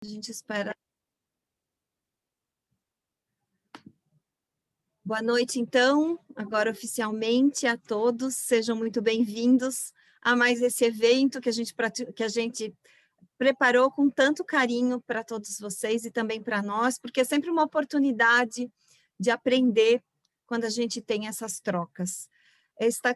A gente espera. Boa noite, então, agora oficialmente a todos, sejam muito bem-vindos a mais esse evento que a gente preparou com tanto carinho para todos vocês e também para nós, porque é sempre uma oportunidade de aprender quando a gente tem essas trocas.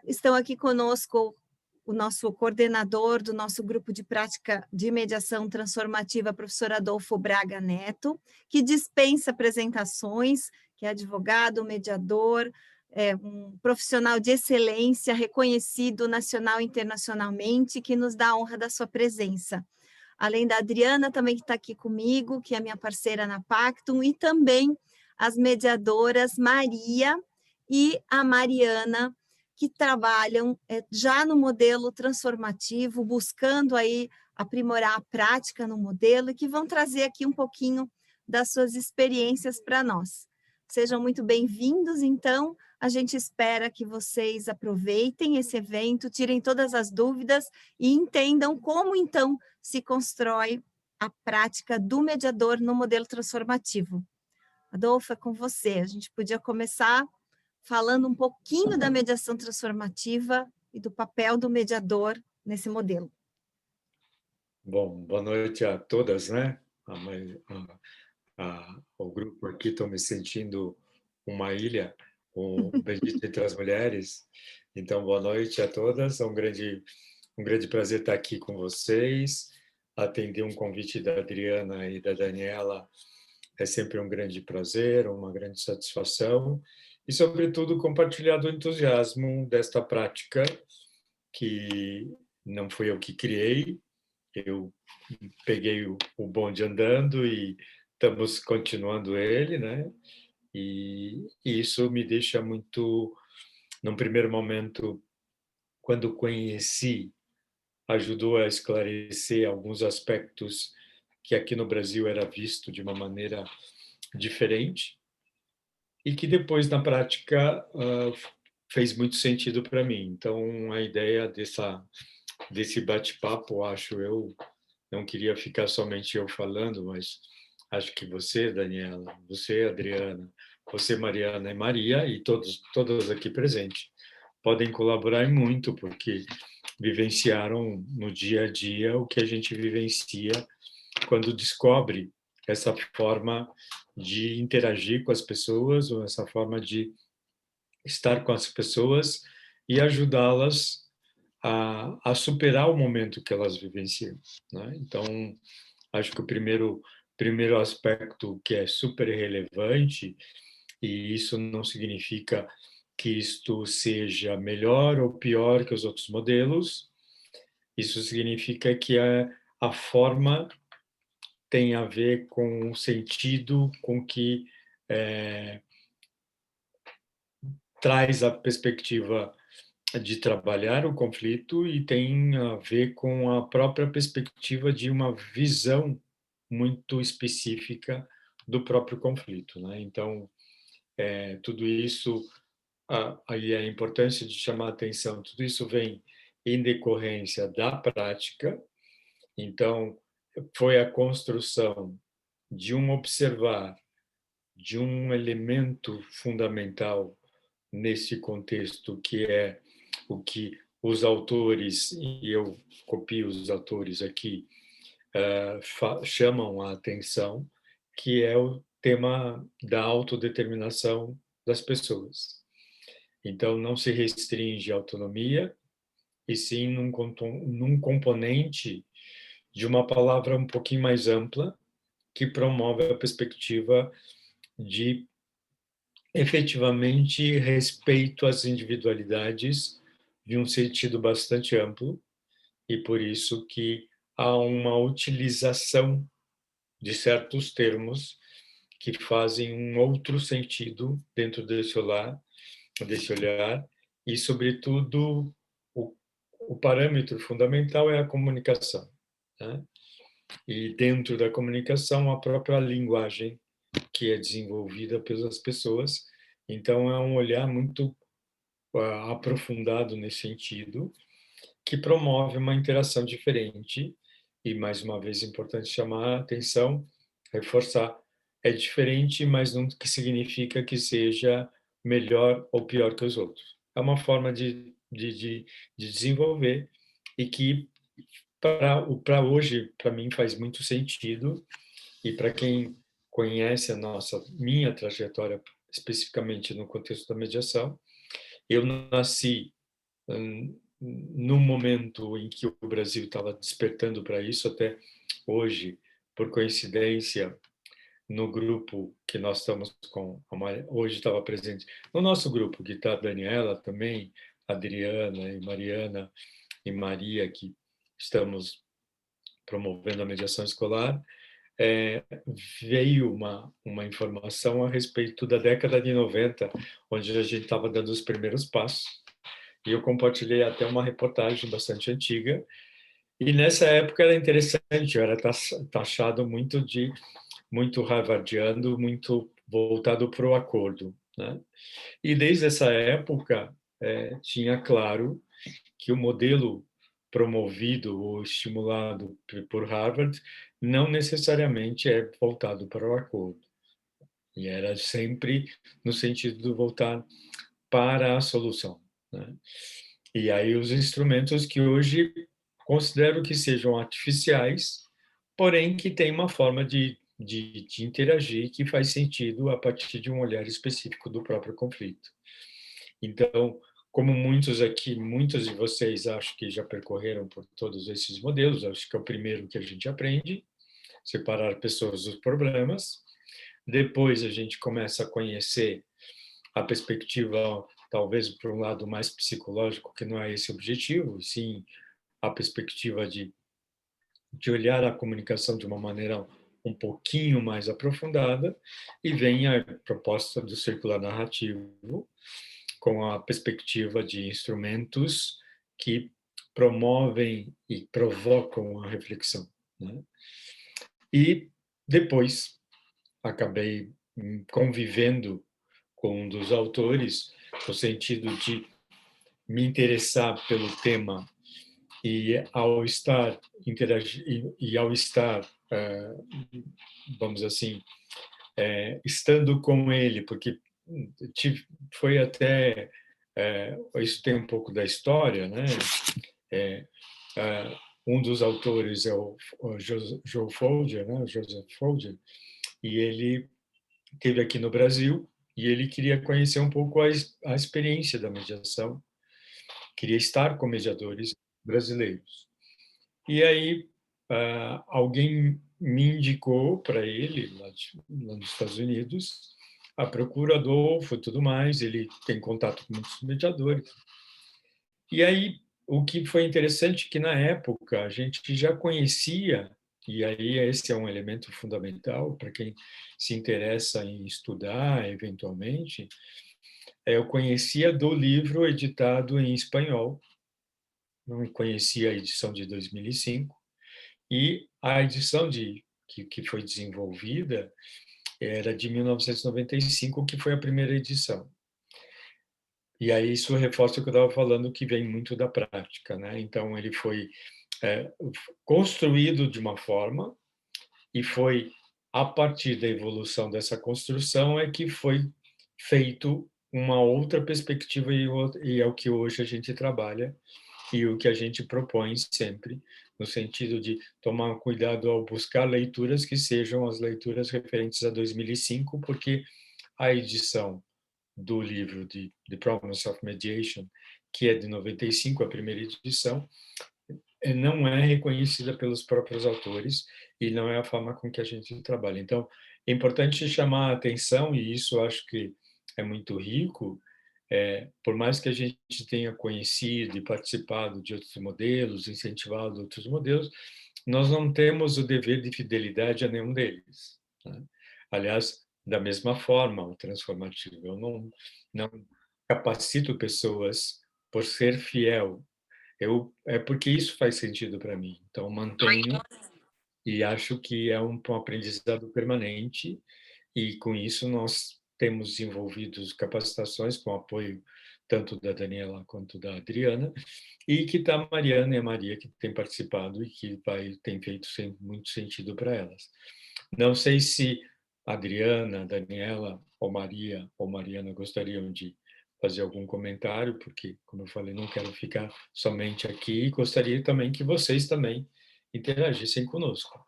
Estão aqui conosco o nosso coordenador do nosso grupo de prática de mediação transformativa, professor Adolfo Braga Neto, que dispensa apresentações, que é advogado, mediador, um profissional de excelência, reconhecido nacional e internacionalmente, que nos dá a honra da sua presença. Além da Adriana, também que está aqui comigo, que é minha parceira na Pactum, e também as mediadoras Maria e a Mariana, que trabalham já no modelo transformativo, buscando aí aprimorar a prática no modelo e que vão trazer aqui um pouquinho das suas experiências para nós. Sejam muito bem-vindos, então, a gente espera que vocês aproveitem esse evento, tirem todas as dúvidas e entendam como, então, se constrói a prática do mediador no modelo transformativo. Adolfo, é com você. A gente podia começar falando um pouquinho da mediação transformativa e do papel do mediador nesse modelo. Bom, boa noite a todas, né? O grupo aqui, estou me sentindo uma ilha, o bendito entre as mulheres. Então, boa noite a todas. É um grande prazer estar aqui com vocês. Atender um convite da Adriana e da Daniela é sempre um grande prazer, uma grande satisfação. E, sobretudo, compartilhar do entusiasmo desta prática que não fui eu que criei, eu peguei o bonde andando e estamos continuando ele, né? E isso me deixa muito, num primeiro momento, quando conheci, ajudou a esclarecer alguns aspectos que aqui no Brasil era visto de uma maneira diferente e que depois na prática fez muito sentido para mim. Então a ideia desse bate-papo, acho eu, não queria ficar somente eu falando, mas acho que você, Daniela, você, Adriana, você, Mariana e Maria, e todos aqui presentes, podem colaborar muito, porque vivenciaram no dia a dia o que a gente vivencia quando descobre essa forma de interagir com as pessoas, ou essa forma de estar com as pessoas e ajudá-las a superar o momento que elas vivenciam, né? Então, acho que o primeiro aspecto que é super relevante, e isso não significa que isto seja melhor ou pior que os outros modelos, isso significa que a forma tem a ver com o sentido com que traz a perspectiva de trabalhar o conflito e tem a ver com a própria perspectiva de uma visão muito específica do próprio conflito, né? Então, tudo isso, aí a importância de chamar a atenção, tudo isso vem em decorrência da prática. Então, foi a construção de um observar, de um elemento fundamental nesse contexto, que é o que os autores, e eu copio os autores aqui, chamam a atenção, que é o tema da autodeterminação das pessoas. Então, não se restringe à autonomia, e sim num componente de uma palavra um pouquinho mais ampla, que promove a perspectiva de efetivamente respeito às individualidades de um sentido bastante amplo, e por isso que há uma utilização de certos termos que fazem um outro sentido dentro desse olhar, e, sobretudo, o, o parâmetro fundamental é a comunicação, né? E dentro da comunicação, a própria linguagem que é desenvolvida pelas pessoas. Então, é um olhar muito aprofundado nesse sentido, que promove uma interação diferente e mais uma vez é importante chamar a atenção, reforçar, é diferente, mas não que significa que seja melhor ou pior que os outros. É uma forma de desenvolver e que para hoje, para mim, faz muito sentido e para quem conhece minha trajetória, especificamente no contexto da mediação, eu nasci no momento em que o Brasil estava despertando para isso, até hoje, por coincidência, no grupo que nós estamos com, hoje estava presente, no nosso grupo, que está a Daniela também, Adriana e Mariana e Maria, que estamos promovendo a mediação escolar, é, veio uma informação a respeito da década de 90, onde a gente estava dando os primeiros passos, e eu compartilhei até uma reportagem bastante antiga, e nessa época era interessante, eu era taxado muito harvardiano, muito voltado para o acordo, né? E desde essa época tinha claro que o modelo promovido ou estimulado por Harvard não necessariamente é voltado para o acordo. E era sempre no sentido de voltar para a solução, né? E aí os instrumentos que hoje considero que sejam artificiais, porém que tem uma forma de interagir que faz sentido a partir de um olhar específico do próprio conflito. Então, como muitos de vocês acho que já percorreram por todos esses modelos, acho que é o primeiro que a gente aprende, separar pessoas dos problemas. Depois a gente começa a conhecer a perspectiva, talvez por um lado mais psicológico, que não é esse o objetivo, sim a perspectiva de olhar a comunicação de uma maneira um pouquinho mais aprofundada, e vem a proposta do circular narrativo, com a perspectiva de instrumentos que promovem e provocam a reflexão, né? E depois acabei convivendo com um dos autores, no sentido de me interessar pelo tema e ao estar e ao estar, vamos assim, estando com ele, porque foi até isso tem um pouco da história, né? É, um dos autores é o Joe Folger, né? O Joseph Folger, e ele esteve aqui no Brasil e ele queria conhecer um pouco a experiência da mediação, queria estar com mediadores brasileiros. E aí alguém me indicou para ele, lá nos Estados Unidos, a procura Adolfo e tudo mais, ele tem contato com muitos mediadores. E aí, o que foi interessante é que, na época, a gente já conhecia, e aí esse é um elemento fundamental para quem se interessa em estudar, eventualmente, eu conhecia do livro editado em espanhol, não conhecia a edição de 2005, e a edição que foi desenvolvida era de 1995, que foi a primeira edição. E aí isso reforça o que eu estava falando, que vem muito da prática, né? Então ele foi construído de uma forma e foi a partir da evolução dessa construção é que foi feito uma outra perspectiva e é o que hoje a gente trabalha e o que a gente propõe sempre, no sentido de tomar cuidado ao buscar leituras que sejam as leituras referentes a 2005, porque a edição do livro de The Problems of Mediation, que é de 95, a primeira edição, não é reconhecida pelos próprios autores e não é a forma com que a gente trabalha. Então, é importante chamar a atenção, e isso acho que é muito rico, por mais que a gente tenha conhecido e participado de outros modelos, incentivado outros modelos, nós não temos o dever de fidelidade a nenhum deles, né? Aliás, da mesma forma, o transformativo, eu não capacito pessoas por ser fiel. É porque isso faz sentido para mim. Então, mantenho e acho que é um aprendizado permanente, e com isso nós temos desenvolvido capacitações com apoio tanto da Daniela quanto da Adriana, e que está a Mariana e a Maria, que têm participado e que tem feito muito sentido para elas. Não sei se a Adriana, a Daniela, ou Maria ou Mariana gostariam de fazer algum comentário, porque, como eu falei, não quero ficar somente aqui, e gostaria também que vocês também interagissem conosco.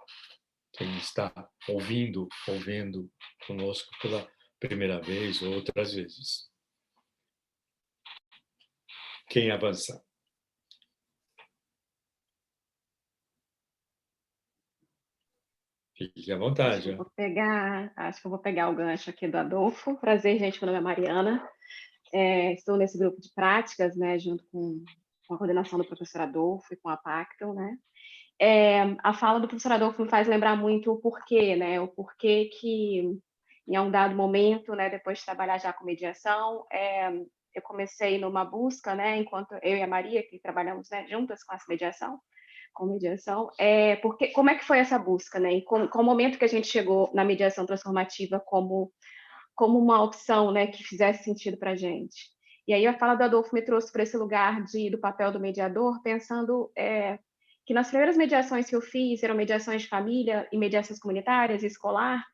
Quem está ouvindo ou vendo conosco pela primeira vez ou outras vezes. Quem avançar? Fique à vontade. Acho que eu vou pegar o gancho aqui do Adolfo. Prazer, gente, meu nome é Mariana. Estou nesse grupo de práticas, né, junto com a coordenação do professor Adolfo e com a Pacto, né. A fala do professor Adolfo me faz lembrar muito o porquê, né, o porquê que, em um dado momento, né, depois de trabalhar já com mediação, eu comecei numa busca, né, enquanto eu e a Maria, que trabalhamos, né, juntas com essa mediação, porque como é que foi essa busca, né, e qual o momento que a gente chegou na mediação transformativa como uma opção, né, que fizesse sentido para a gente. E aí a fala do Adolfo me trouxe para esse lugar do papel do mediador, pensando que nas primeiras mediações que eu fiz, eram mediações de família e mediações comunitárias e escolar,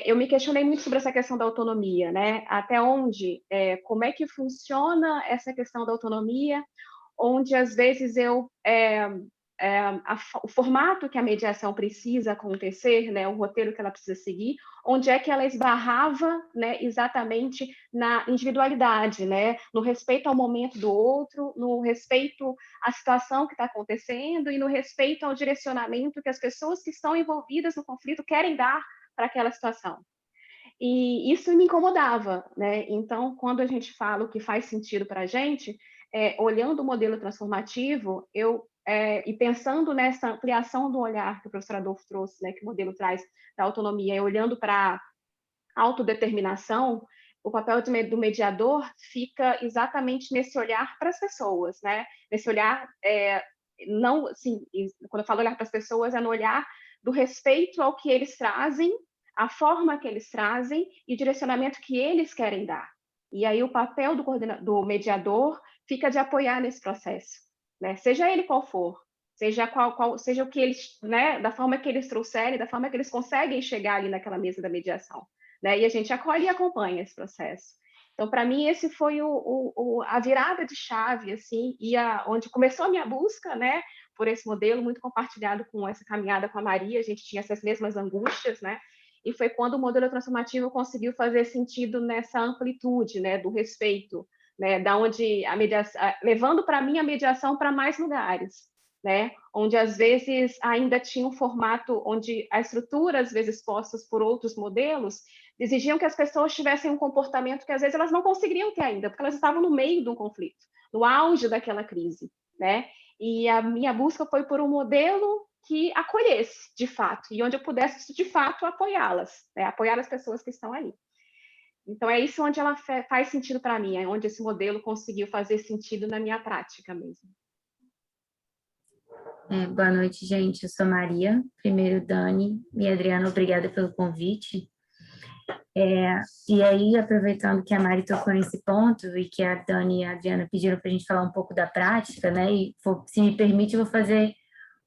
eu me questionei muito sobre essa questão da autonomia, né? Até onde, como é que funciona essa questão da autonomia, onde às vezes o formato que a mediação precisa acontecer, né, o roteiro que ela precisa seguir, onde é que ela esbarrava, né, exatamente na individualidade, né, no respeito ao momento do outro, no respeito à situação que está acontecendo e no respeito ao direcionamento que as pessoas que estão envolvidas no conflito querem dar para aquela situação. E isso me incomodava, né? Então, quando a gente fala o que faz sentido para a gente, olhando o modelo transformativo, e pensando nessa ampliação do olhar que o professor Adolfo trouxe, né, que o modelo traz da autonomia, e olhando para a autodeterminação, o papel do mediador fica exatamente nesse olhar para as pessoas, né? Nesse olhar, não, assim, quando eu falo olhar para as pessoas, é no olhar do respeito ao que eles trazem, a forma que eles trazem e o direcionamento que eles querem dar. E aí o papel do mediador fica de apoiar nesse processo, né? Seja ele qual for, seja o que eles, né, da forma que eles trouxerem, da forma que eles conseguem chegar ali naquela mesa da mediação, né? E a gente acolhe e acompanha esse processo. Então, para mim, esse foi a virada de chave, assim, onde começou a minha busca, né, por esse modelo, muito compartilhado com essa caminhada com a Maria, a gente tinha essas mesmas angústias, né? E foi quando o modelo transformativo conseguiu fazer sentido nessa amplitude, né, do respeito, né, da onde levando para mim a mediação para mais lugares, né, onde às vezes ainda tinha um formato onde a estrutura, às vezes postas por outros modelos, exigiam que as pessoas tivessem um comportamento que às vezes elas não conseguiriam ter ainda, porque elas estavam no meio de um conflito, no auge daquela crise, né? E a minha busca foi por um modelo que acolhesse, de fato, e onde eu pudesse, de fato, apoiá-las, né? Apoiar as pessoas que estão ali. Então, é isso onde ela faz sentido para mim, é onde esse modelo conseguiu fazer sentido na minha prática mesmo. Boa noite, gente. Eu sou Maria. Primeiro, Dani e Adriana, obrigada pelo convite. E aí, aproveitando que a Mari tocou nesse ponto e que a Dani e a Adriana pediram para a gente falar um pouco da prática, né? E, se me permite, eu vou fazer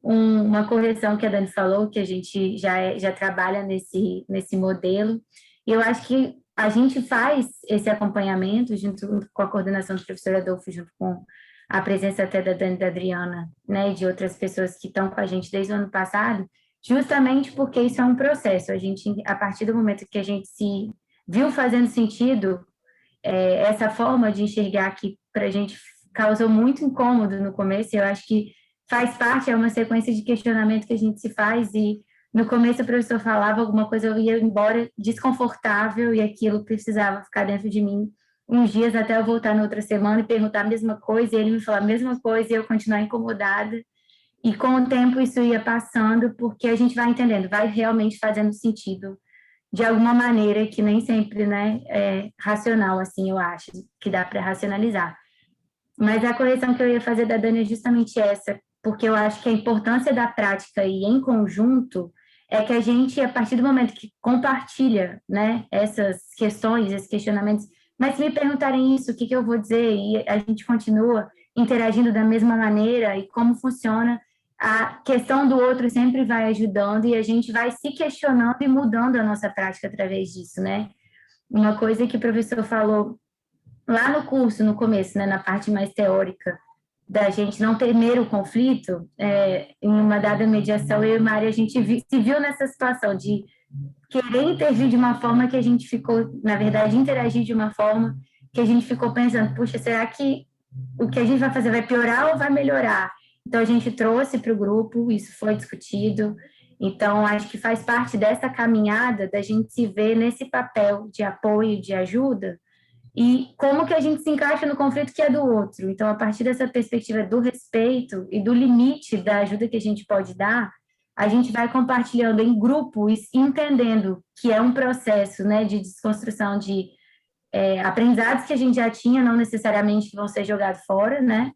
uma correção que a Dani falou, que a gente já trabalha nesse modelo. E eu acho que a gente faz esse acompanhamento junto com a coordenação do professor Adolfo, junto com a presença até da Dani e da Adriana, né, e de outras pessoas que estão com a gente desde o ano passado, justamente porque isso é um processo. A gente, a partir do momento que a gente se viu fazendo sentido, essa forma de enxergar que para a gente causou muito incômodo no começo, eu acho que faz parte, é uma sequência de questionamento que a gente se faz, e no começo o professor falava alguma coisa, eu ia embora desconfortável, e aquilo precisava ficar dentro de mim uns dias até eu voltar na outra semana e perguntar a mesma coisa, e ele me falar a mesma coisa, e eu continuar incomodada. E com o tempo isso ia passando, porque a gente vai entendendo, vai realmente fazendo sentido de alguma maneira que nem sempre, né, é racional, assim, eu acho, que dá para racionalizar. Mas a correção que eu ia fazer da Dani é justamente essa, porque eu acho que a importância da prática e em conjunto é que a gente, a partir do momento que compartilha, né, essas questões, esses questionamentos, Mas se me perguntarem isso, o que eu vou dizer? E a gente continua interagindo da mesma maneira e como funciona, a questão do outro sempre vai ajudando e a gente vai se questionando e mudando a nossa prática através disso, né? Uma coisa que o professor falou lá no curso, no começo, né, na parte mais teórica, da gente não temer o conflito, em uma dada mediação, eu e Mari, a gente se viu nessa situação de querer intervir de uma forma que a gente ficou, na verdade, interagir de uma forma que a gente ficou pensando, puxa, será que o que a gente vai fazer vai piorar ou vai melhorar? Então, a gente trouxe para o grupo, isso foi discutido. Então, acho que faz parte dessa caminhada da gente se ver nesse papel de apoio, de ajuda, e como que a gente se encaixa no conflito que é do outro. Então, a partir dessa perspectiva do respeito e do limite da ajuda que a gente pode dar, a gente vai compartilhando em grupo e entendendo que é um processo, né, de desconstrução de aprendizados que a gente já tinha, não necessariamente que vão ser jogados fora, né,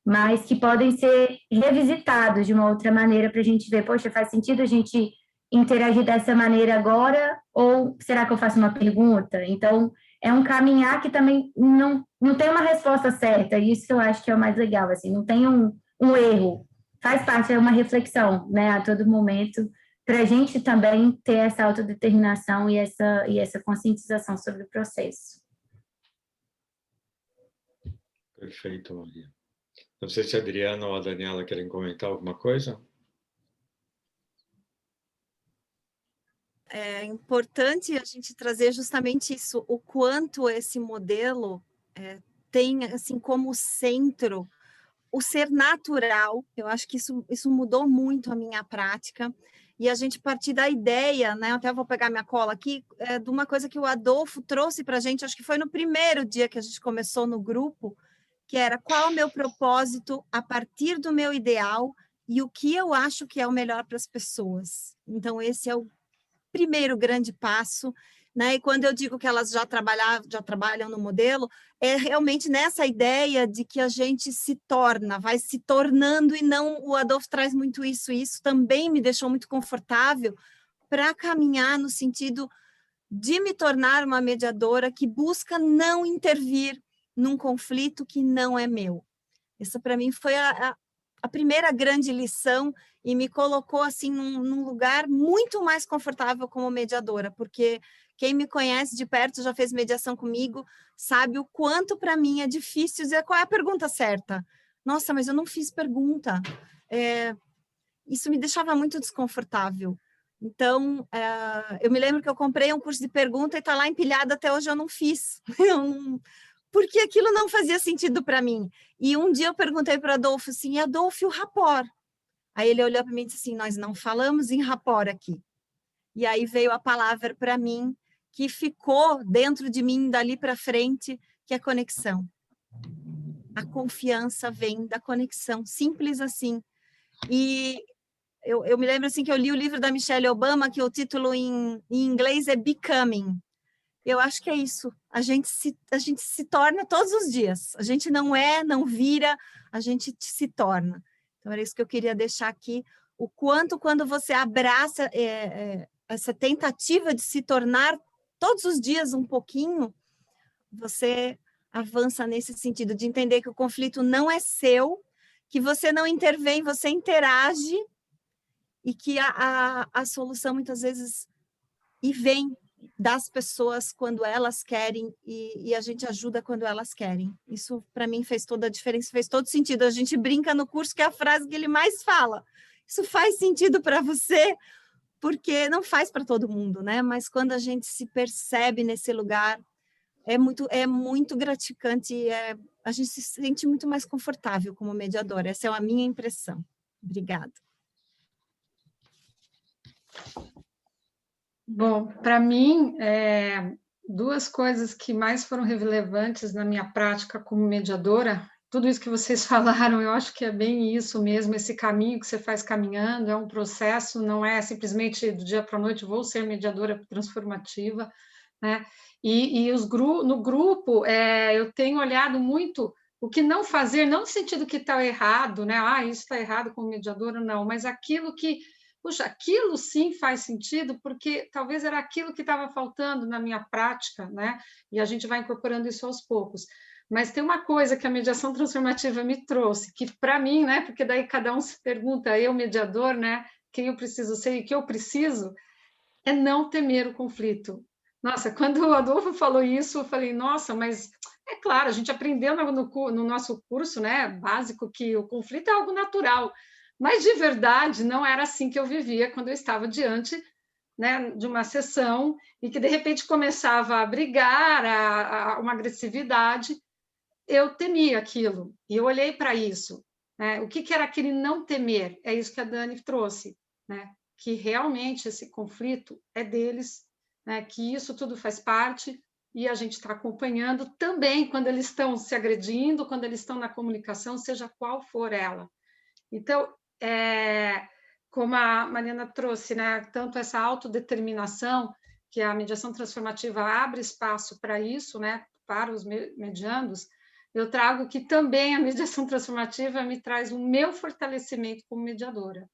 mas que podem ser revisitados de uma outra maneira para a gente ver, poxa, faz sentido a gente interagir dessa maneira agora, ou será que eu faço uma pergunta? Então, é um caminhar que também não tem uma resposta certa, e isso que eu acho que é o mais legal, assim, não tem um erro, faz parte, é uma reflexão, né, a todo momento, para a gente também ter essa autodeterminação e essa conscientização sobre o processo. Perfeito, Maria. Não sei se a Adriana ou a Daniela querem comentar alguma coisa. É importante a gente trazer justamente isso, o quanto esse modelo tem assim como centro o ser natural. Eu acho que isso mudou muito a minha prática, e a gente partir da ideia, né? Até vou pegar minha cola aqui, de uma coisa que o Adolfo trouxe para a gente, acho que foi no primeiro dia que a gente começou no grupo, que era qual é o meu propósito a partir do meu ideal e o que eu acho que é o melhor para as pessoas. Então, esse é o primeiro grande passo, né? E quando eu digo que elas já trabalham no modelo, é realmente nessa ideia de que a gente se torna, vai se tornando, e não, o Adolfo traz muito isso também me deixou muito confortável para caminhar no sentido de me tornar uma mediadora que busca não intervir num conflito que não é meu. Essa, para mim, foi a primeira grande lição, e me colocou assim num lugar muito mais confortável como mediadora, porque quem me conhece de perto, já fez mediação comigo, sabe o quanto para mim é difícil dizer qual é a pergunta certa. Nossa, mas eu não fiz pergunta. Isso me deixava muito desconfortável. Então, eu me lembro que eu comprei um curso de pergunta e está lá empilhado até hoje, eu não fiz. Porque aquilo não fazia sentido para mim. E um dia eu perguntei para o Adolfo assim, Adolfo, o rapport? Aí ele olhou para mim e disse assim, nós não falamos em rapport aqui. E aí veio a palavra para mim, que ficou dentro de mim dali para frente, que é conexão. A confiança vem da conexão, simples assim. E eu me lembro assim que eu li o livro da Michelle Obama, que o título em inglês é Becoming. Eu acho que é isso. A gente se torna todos os dias. A gente não vira, a gente se torna. Então, era isso que eu queria deixar aqui. O quanto, quando você abraça essa tentativa de se tornar todos os dias um pouquinho, você avança nesse sentido de entender que o conflito não é seu, que você não intervém, você interage, e que a solução muitas vezes vem das pessoas quando elas querem, e a gente ajuda quando elas querem. Isso, para mim, fez toda a diferença, fez todo sentido. A gente brinca no curso que é a frase que ele mais fala. Isso faz sentido para você, porque não faz para todo mundo, né? Mas quando a gente se percebe nesse lugar, é muito gratificante, a gente se sente muito mais confortável como mediadora. Essa é a minha impressão. Obrigada. Bom, para mim, duas coisas que mais foram relevantes na minha prática como mediadora, tudo isso que vocês falaram, eu acho que é bem isso mesmo, esse caminho que você faz caminhando, é um processo, não é simplesmente do dia para a noite, vou ser mediadora transformativa, né? E no grupo, eu tenho olhado muito o que não fazer, não no sentido que está errado, né? Isso está errado como mediadora, não, mas aquilo que puxa, aquilo sim faz sentido, porque talvez era aquilo que estava faltando na minha prática, né? E a gente vai incorporando isso aos poucos. Mas tem uma coisa que a mediação transformativa me trouxe, que para mim, né? Porque daí cada um se pergunta, eu, mediador, né? Quem eu preciso ser e o que eu preciso, é não temer o conflito. Nossa, quando o Adolfo falou isso, eu falei, nossa, mas é claro, a gente aprendeu no nosso curso, né, básico, que o conflito é algo natural, mas de verdade não era assim que eu vivia quando eu estava diante, né, de uma sessão e que de repente começava a brigar, a uma agressividade. Eu temia aquilo e eu olhei para isso, né? O que era aquele não temer? É isso que a Dani trouxe, né? Que realmente esse conflito é deles, né? Que isso tudo faz parte e a gente está acompanhando também quando eles estão se agredindo, quando eles estão na comunicação, seja qual for ela. Então, como a Mariana trouxe, né? Tanto essa autodeterminação, que a mediação transformativa abre espaço para isso, né? Para os mediandos, eu trago que também a mediação transformativa me traz o meu fortalecimento como mediadora.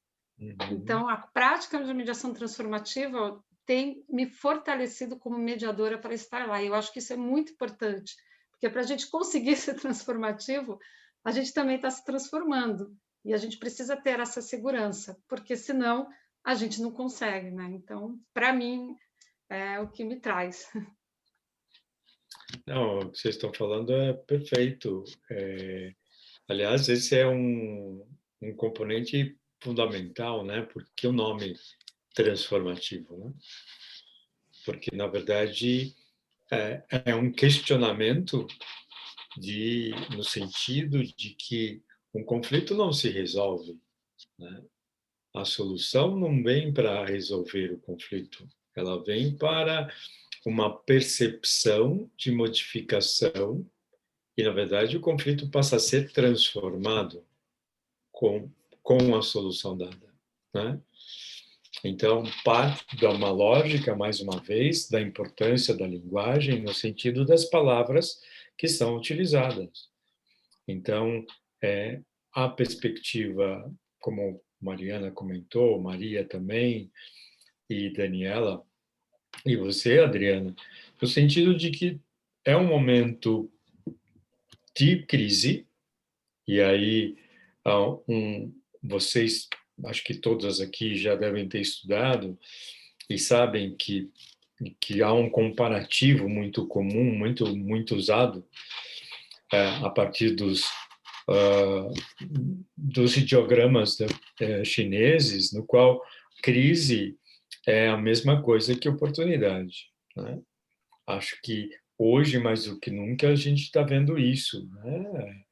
Então, a prática de mediação transformativa tem me fortalecido como mediadora para estar lá. E eu acho que isso é muito importante, porque para a gente conseguir ser transformativo, a gente também está se transformando. E a gente precisa ter essa segurança, porque senão a gente não consegue, né? Então, para mim, é o que me traz. Não, o que vocês estão falando é perfeito. Aliás, esse é um componente fundamental, né? Porque o nome transformativo, né? Porque, na verdade, é um questionamento no sentido de que um conflito não se resolve, né? A solução não vem para resolver o conflito, ela vem para uma percepção de modificação e, na verdade, o conflito passa a ser transformado com a solução dada, né? Então, parte de uma lógica, mais uma vez, da importância da linguagem no sentido das palavras que são utilizadas. Então, a perspectiva, como Mariana comentou, Maria também, e Daniela, e você, Adriana, no sentido de que é um momento de crise, e aí vocês, acho que todas aqui já devem ter estudado e sabem que há um comparativo muito comum, muito usado a partir dos ideogramas chineses, no qual crise é a mesma coisa que oportunidade, né? Acho que hoje, mais do que nunca, a gente está vendo isso, né?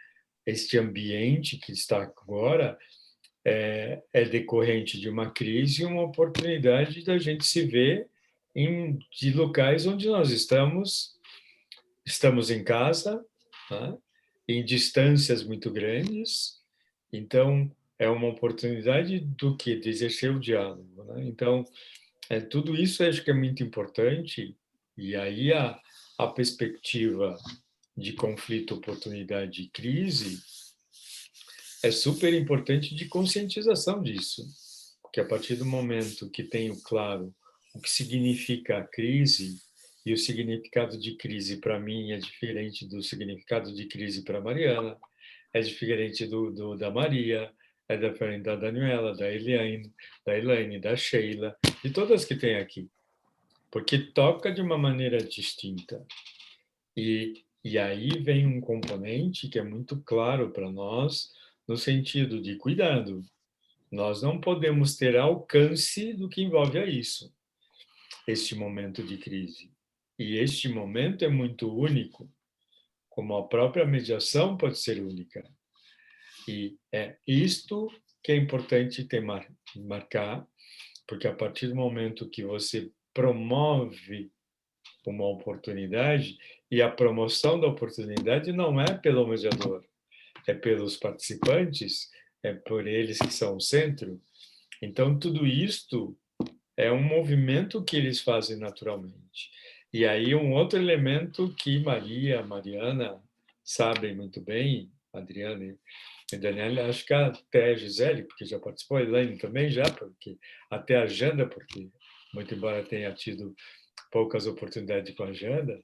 Este ambiente que está agora é decorrente de uma crise e uma oportunidade da gente se ver de locais onde nós estamos em casa, né? Em distâncias muito grandes, então é uma oportunidade do que? De exercer o diálogo, né? Então, tudo isso acho que é muito importante, e aí a perspectiva de conflito, oportunidade e crise é super importante de conscientização disso, porque a partir do momento que tenho claro o que significa a crise, e o significado de crise para mim é diferente do significado de crise para Mariana, é diferente da Maria, é diferente da Daniela, da Elaine, da Sheila, de todas que tem aqui, porque toca de uma maneira distinta. E aí vem um componente que é muito claro para nós, no sentido de cuidado. Nós não podemos ter alcance do que envolve a isso, este momento de crise. E este momento é muito único, como a própria mediação pode ser única. E é isto que é importante marcar, porque a partir do momento que você promove uma oportunidade, e a promoção da oportunidade não é pelo mediador, é pelos participantes, é por eles que são o centro. Então, tudo isto é um movimento que eles fazem naturalmente. E aí, um outro elemento que Maria, Mariana sabem muito bem, Adriana E Daniela, acho que até a Gisele, porque já participou, a Elaine também já, porque até a Janda, porque muito embora tenha tido poucas oportunidades com a Janda,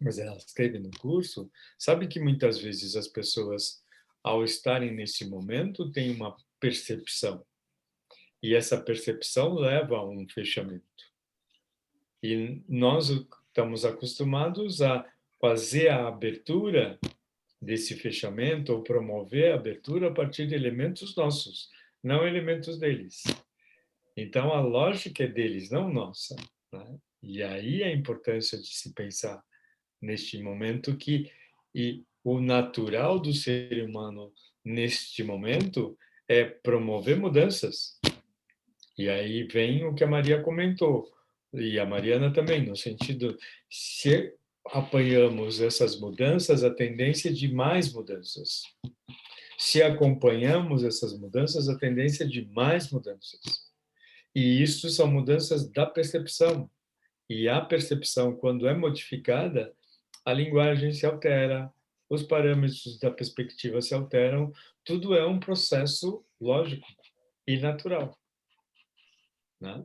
mas ela esteve no curso, sabe que muitas vezes as pessoas, ao estarem nesse momento, têm uma percepção, e essa percepção leva a um fechamento. E nós estamos acostumados a fazer a abertura desse fechamento ou promover a abertura a partir de elementos nossos, não elementos deles. Então, a lógica é deles, não nossa, né? E aí a importância de se pensar neste momento e o natural do ser humano neste momento é promover mudanças. E aí vem o que a Maria comentou, e a Mariana também, no sentido, se apoiamos essas mudanças, a tendência de mais mudanças. Se acompanhamos essas mudanças, a tendência de mais mudanças. E isso são mudanças da percepção. E a percepção, quando é modificada, a linguagem se altera, os parâmetros da perspectiva se alteram, tudo é um processo lógico e natural, né?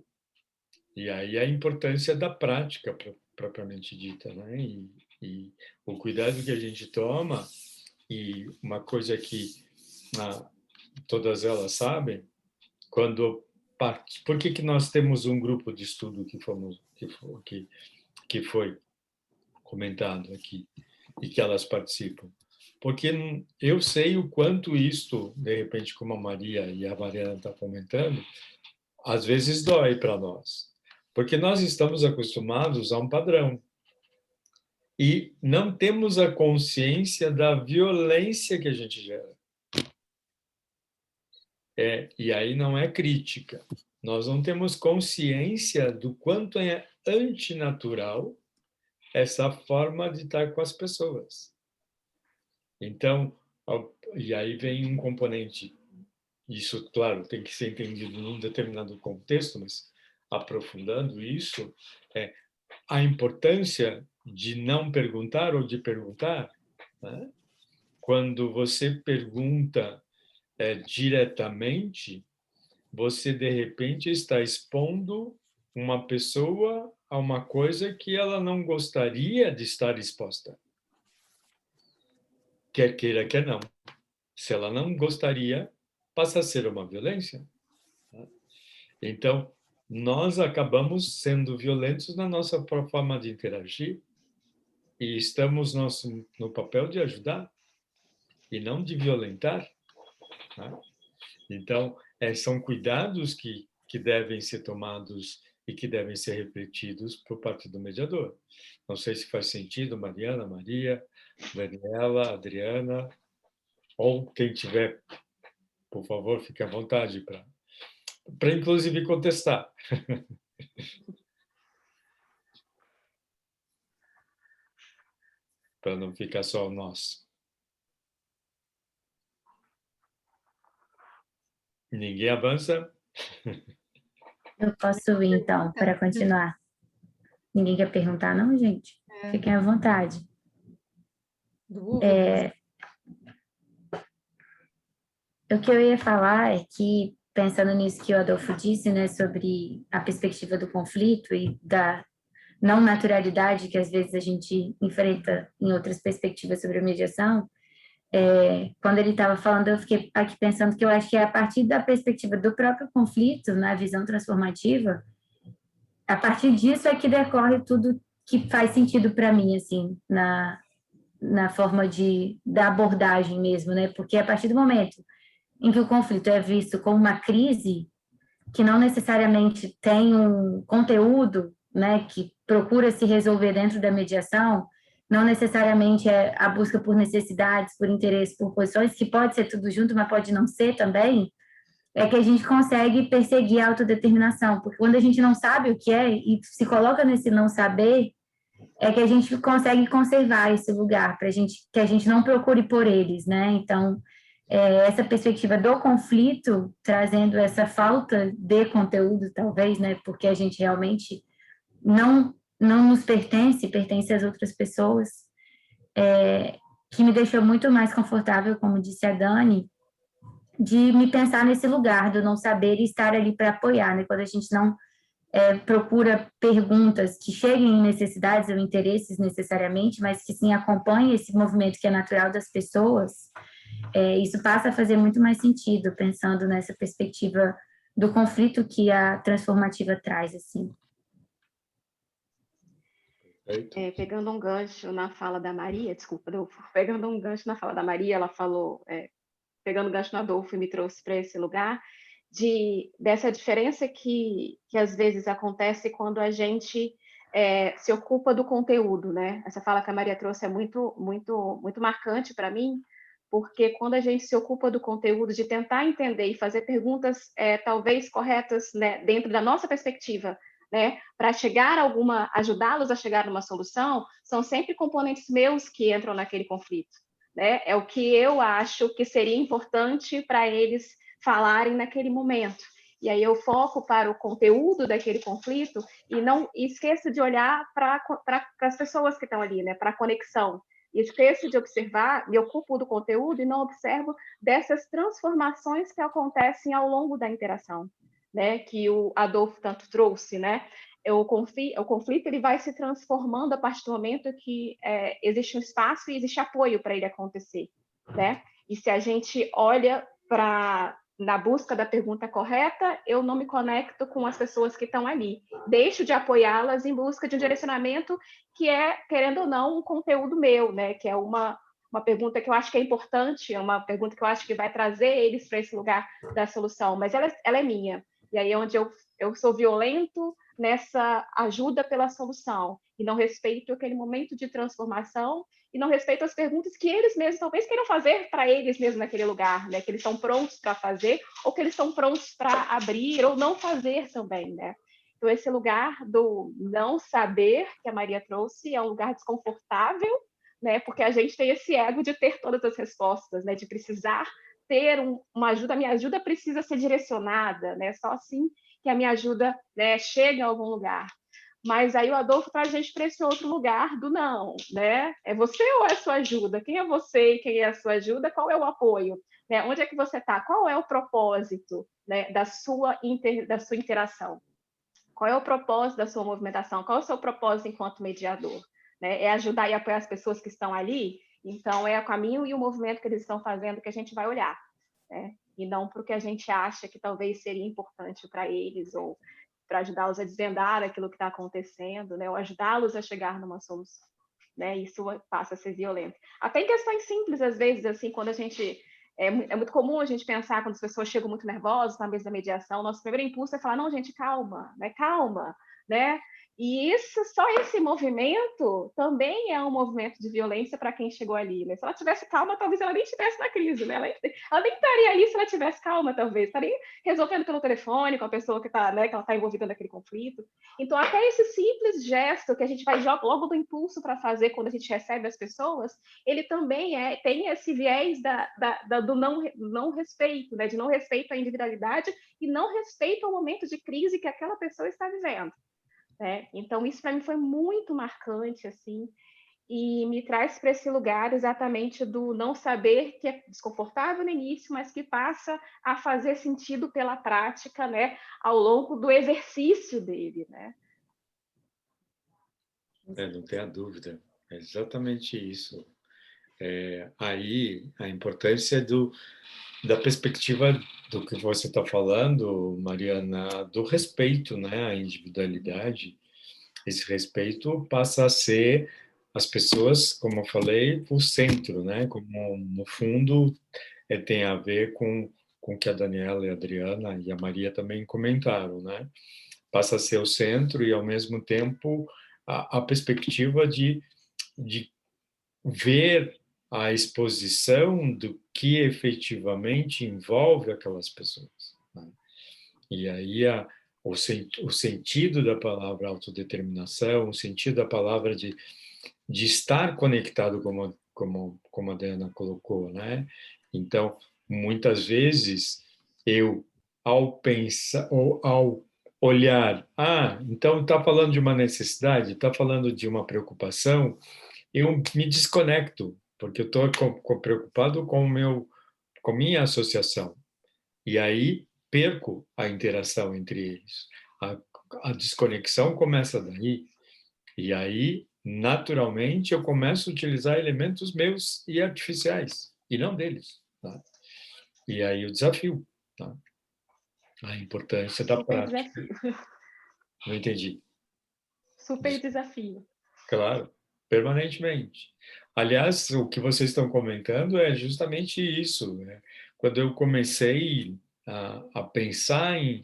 E aí a importância da prática propriamente dita, né? E o cuidado que a gente toma, e uma coisa que todas elas sabem, quando por que nós temos um grupo de estudo que foi comentado aqui e que elas participam? Porque eu sei o quanto isto, de repente, como a Maria e a Mariana estão comentando, às vezes dói para nós. Porque nós estamos acostumados a um padrão. E não temos a consciência da violência que a gente gera. E aí não é crítica. Nós não temos consciência do quanto é antinatural essa forma de estar com as pessoas. Então, e aí vem um componente, isso, claro, tem que ser entendido num determinado contexto, mas aprofundando isso, a importância de não perguntar ou de perguntar, né? Quando você pergunta diretamente, você, de repente, está expondo uma pessoa a uma coisa que ela não gostaria de estar exposta. Quer queira, quer não. Se ela não gostaria, passa a ser uma violência. Então, nós acabamos sendo violentos na nossa própria forma de interagir e estamos no papel de ajudar e não de violentar, né? Então, são cuidados que devem ser tomados e que devem ser refletidos por parte do mediador. Não sei se faz sentido, Mariana, Maria, Daniela, Adriana, ou quem tiver, por favor, fique à vontade para inclusive contestar. Para não ficar só nós. Ninguém avança? Eu posso ir, então, para continuar. Ninguém quer perguntar, não, gente? Fiquem à vontade. O que eu ia falar é que, pensando nisso que o Adolfo disse, né, sobre a perspectiva do conflito e da não naturalidade que às vezes a gente enfrenta em outras perspectivas sobre a mediação, quando ele estava falando, eu fiquei aqui pensando que eu acho que é a partir da perspectiva do próprio conflito, na visão transformativa, a partir disso é que decorre tudo que faz sentido para mim, assim, na forma da abordagem mesmo, né? Porque a partir do momento em que o conflito é visto como uma crise, que não necessariamente tem um conteúdo, né, que procura se resolver dentro da mediação, não necessariamente é a busca por necessidades, por interesse, por posições, que pode ser tudo junto, mas pode não ser também, é que a gente consegue perseguir a autodeterminação, porque quando a gente não sabe o que é e se coloca nesse não saber, é que a gente consegue conservar esse lugar, para que a gente não procure por eles, né? Então, essa perspectiva do conflito, trazendo essa falta de conteúdo, talvez, né? Porque a gente realmente não nos pertence às outras pessoas, que me deixou muito mais confortável, como disse a Dani, de me pensar nesse lugar, do não saber e estar ali para apoiar, né? Quando a gente não procura perguntas que cheguem em necessidades ou interesses necessariamente, mas que sim acompanhem esse movimento que é natural das pessoas, isso passa a fazer muito mais sentido, pensando nessa perspectiva do conflito que a transformativa traz, assim. Pegando um gancho na fala da Maria, desculpa, Adolfo, pegando um gancho na fala da Maria, ela falou, pegando um gancho no Adolfo e me trouxe para esse lugar, dessa diferença que às vezes acontece quando a gente se ocupa do conteúdo, né? Essa fala que a Maria trouxe é muito, muito, muito marcante para mim, porque quando a gente se ocupa do conteúdo, de tentar entender e fazer perguntas talvez corretas, né, dentro da nossa perspectiva, né, para ajudá-los a chegar numa solução, são sempre componentes meus que entram naquele conflito, né? É o que eu acho que seria importante para eles falarem naquele momento. E aí eu foco para o conteúdo daquele conflito e não esqueço de olhar para as pessoas que estão ali, né, para a conexão. E esqueço de observar, me ocupo do conteúdo e não observo dessas transformações que acontecem ao longo da interação, né, que o Adolfo tanto trouxe, né? O conflito ele vai se transformando a partir do momento que existe um espaço e existe apoio para ele acontecer, né? E se a gente olha na busca da pergunta correta, eu não me conecto com as pessoas que estão ali. Deixo de apoiá-las em busca de um direcionamento que é, querendo ou não, um conteúdo meu, né? Que é uma pergunta que eu acho que é importante, é uma pergunta que eu acho que vai trazer eles para esse lugar da solução, mas ela é minha. E aí é onde eu sou violento nessa ajuda pela solução, e não respeito aquele momento de transformação, e não respeito as perguntas que eles mesmos talvez queiram fazer para eles mesmos naquele lugar, né? Que eles estão prontos para fazer, ou que eles estão prontos para abrir, ou não fazer também, né? Então, esse lugar do não saber, que a Maria trouxe, é um lugar desconfortável, né? Porque a gente tem esse ego de ter todas as respostas, né? De precisar ter uma ajuda, a minha ajuda precisa ser direcionada, né? Só assim que a minha ajuda, né, chega a algum lugar. Mas aí o Adolfo traz a gente para esse outro lugar do não, né? É você ou é a sua ajuda? Quem é você e quem é a sua ajuda? Qual é o apoio? Né? Onde é que você está? Qual é o propósito, né, da sua interação? Qual é o propósito da sua movimentação? Qual é o seu propósito enquanto mediador? Né? É ajudar e apoiar as pessoas que estão ali? Então, é o caminho e o movimento que eles estão fazendo que a gente vai olhar, né? E não para o que a gente acha que talvez seria importante para eles, ou para ajudá-los a desvendar aquilo que está acontecendo, né? Ou ajudá-los a chegar numa solução, né? Isso passa a ser violento. Até em questões simples, às vezes, assim, quando a gente... É muito comum a gente pensar, quando as pessoas chegam muito nervosas na mesa da mediação, nosso primeiro impulso é falar, não, gente, calma, né? Calma, né? E só esse movimento também é um movimento de violência para quem chegou ali, né? Se ela tivesse calma, talvez ela nem estivesse na crise, né? Ela nem estaria ali se ela tivesse calma, talvez. Estaria resolvendo pelo telefone com a pessoa que está, né, que ela está envolvida naquele conflito. Então, até esse simples gesto que a gente vai logo do impulso para fazer quando a gente recebe as pessoas, ele também tem esse viés do não respeito, né? De não respeito à individualidade e não respeito ao momento de crise que aquela pessoa está vivendo. Né? Então, isso para mim foi muito marcante, assim, e me traz para esse lugar exatamente do não saber, que é desconfortável no início, mas que passa a fazer sentido pela prática, né, ao longo do exercício dele, né? Não tenha dúvida, é exatamente isso. Aí a importância da perspectiva do que você está falando, Mariana, do respeito, né, à individualidade. Esse respeito passa a ser as pessoas, como eu falei, o centro, né? Como no fundo tem a ver com o que a Daniela e a Adriana e a Maria também comentaram, né? Passa a ser o centro e ao mesmo tempo a perspectiva de ver a exposição do que efetivamente envolve aquelas pessoas, né? E aí o sentido da palavra autodeterminação, o sentido da palavra de estar conectado, como a Diana colocou, né? Então, muitas vezes, ao pensar, ou ao olhar, então está falando de uma necessidade, está falando de uma preocupação, eu me desconecto porque eu estou preocupado com minha associação. E aí perco a interação entre eles. A desconexão começa daí. E aí, naturalmente, eu começo a utilizar elementos meus e artificiais, e não deles. Tá? E aí o desafio. Tá? A importância da Super prática. desafio. Não entendi. Super desafio. Claro, permanentemente. Aliás, o que vocês estão comentando é justamente isso. Né? Quando eu comecei a pensar em...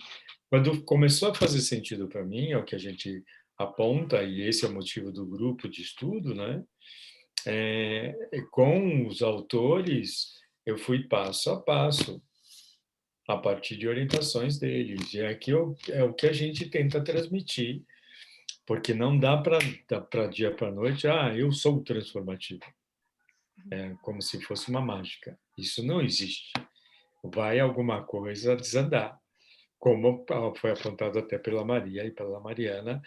Quando começou a fazer sentido para mim, é o que a gente aponta, e esse é o motivo do grupo de estudo, né? Com os autores, eu fui passo a passo, a partir de orientações deles. E aqui é o que a gente tenta transmitir, porque não dá para dia para noite, eu sou transformativo. É como se fosse uma mágica. Isso não existe. Vai alguma coisa desandar, como foi apontado até pela Maria e pela Mariana,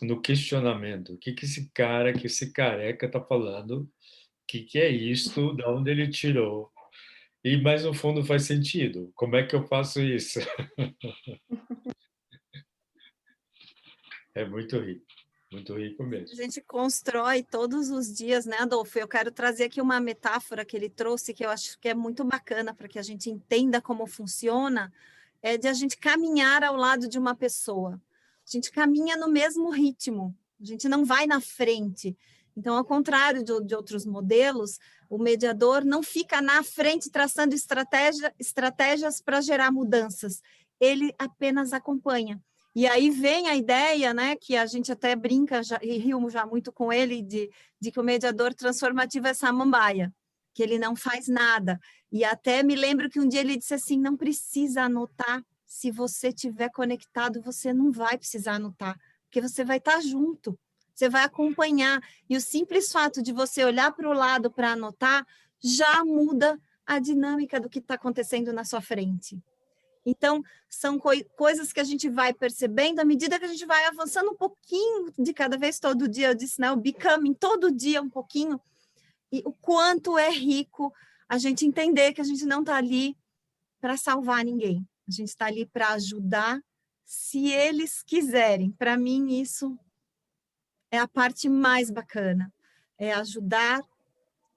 no questionamento. O que esse cara, que esse careca está falando? O que é isto? De onde ele tirou? Mas no fundo faz sentido. Como é que eu faço isso? É muito rico A mesmo. gente constrói todos os dias, né, Adolfo? Eu quero trazer aqui uma metáfora que ele trouxe, que eu acho que é muito bacana para que a gente entenda como funciona, é de a gente caminhar ao lado de uma pessoa. A gente caminha no mesmo ritmo, a gente não vai na frente. Então, ao contrário de outros modelos, o mediador não fica na frente traçando estratégias para gerar mudanças, ele apenas acompanha. E aí vem a ideia, né, que a gente até brinca e riu já muito com ele, de que o mediador transformativo é samambaia, que ele não faz nada. E até me lembro que um dia ele disse assim, não precisa anotar, se você estiver conectado, você não vai precisar anotar, porque você vai estar junto, você vai acompanhar. E o simples fato de você olhar para o lado para anotar, já muda a dinâmica do que está acontecendo na sua frente. Então, são coisas que a gente vai percebendo à medida que a gente vai avançando um pouquinho de cada vez, todo dia. Eu disse, né, o becoming, todo dia um pouquinho. E o quanto é rico a gente entender que a gente não está ali para salvar ninguém. A gente está ali para ajudar, se eles quiserem. Para mim, isso é a parte mais bacana. É ajudar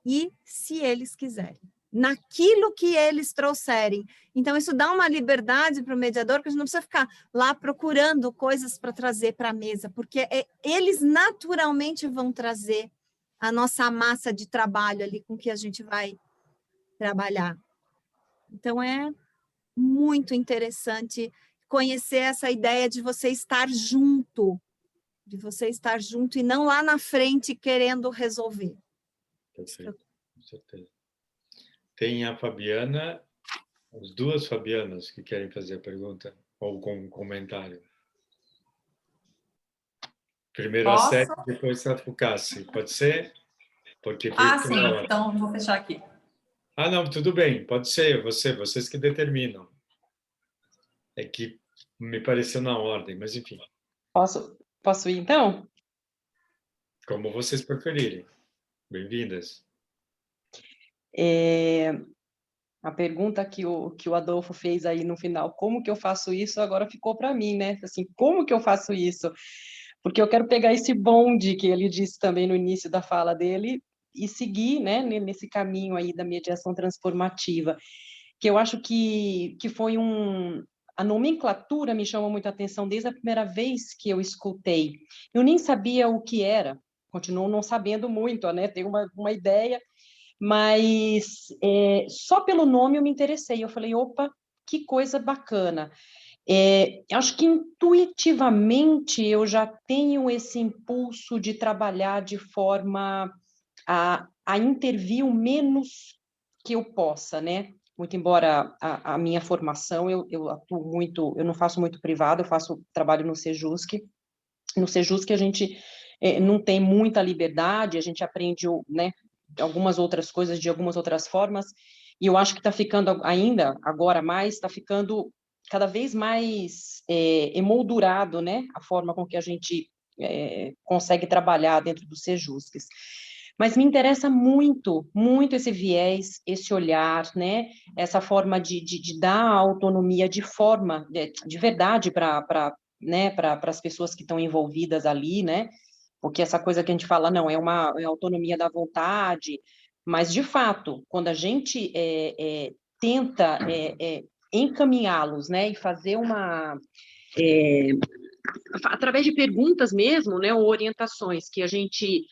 e se eles quiserem, naquilo que eles trouxerem. Então, isso dá uma liberdade para o mediador, que a gente não precisa ficar lá procurando coisas para trazer para a mesa, porque eles naturalmente vão trazer a nossa massa de trabalho ali com que a gente vai trabalhar. Então, é muito interessante conhecer essa ideia de você estar junto, e não lá na frente querendo resolver. Perfeito, com certeza. Tem a Fabiana, as duas Fabianas que querem fazer a pergunta, ou com um comentário. Primeiro a Sete, depois a Fucassi. Pode ser? Porque sim, então vou fechar aqui. Não, tudo bem, pode ser, vocês que determinam. É que me pareceu na ordem, mas enfim. Posso ir, então? Como vocês preferirem. Bem-vindas. A pergunta que o Adolfo fez aí no final, como que eu faço isso, agora ficou para mim, né? Assim, como que eu faço isso? Porque eu quero pegar esse bonde que ele disse também no início da fala dele e seguir, né, nesse caminho aí da mediação transformativa, que eu acho que foi a nomenclatura me chamou muita atenção desde a primeira vez que eu escutei. Eu nem sabia o que era, continuo não sabendo muito, né? Tenho uma ideia, mas só pelo nome eu me interessei. Eu falei, opa, que coisa bacana. Acho que intuitivamente eu já tenho esse impulso de trabalhar de forma a intervir o menos que eu possa, né? Muito embora a minha formação, eu atuo muito, eu não faço muito privado, eu faço trabalho no Sejusc. No Sejusc a gente não tem muita liberdade, a gente aprende, né, algumas outras coisas de algumas outras formas, e eu acho que está ficando ainda, agora mais, está ficando cada vez mais emoldurado, né, a forma com que a gente consegue trabalhar dentro dos Sejuscs. Mas me interessa muito, muito esse viés, esse olhar, né? Essa forma de dar autonomia de forma, de verdade, para né, para as pessoas que estão envolvidas ali, né? Porque essa coisa que a gente fala, não, é uma autonomia da vontade, mas, de fato, quando a gente tenta encaminhá-los, né, e fazer através de perguntas mesmo, né, ou orientações que a gente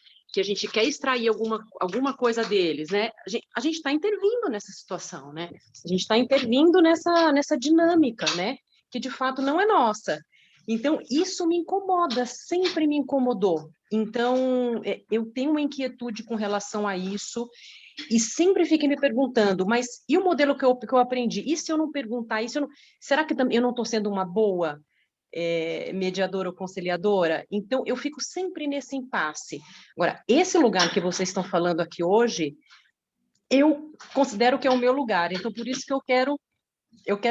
quer extrair alguma coisa deles, né? A gente está intervindo nessa situação, né? A gente está intervindo nessa dinâmica, né? Que de fato não é nossa. Então, isso me incomoda, sempre me incomodou. Então, eu tenho uma inquietude com relação a isso e sempre fiquei me perguntando, mas e o modelo que eu aprendi? E se eu não perguntar isso? Será que eu não estou sendo uma boa mediadora ou conciliadora? Então, eu fico sempre nesse impasse. Agora, esse lugar que vocês estão falando aqui hoje, eu considero que é o meu lugar, então por isso que eu quero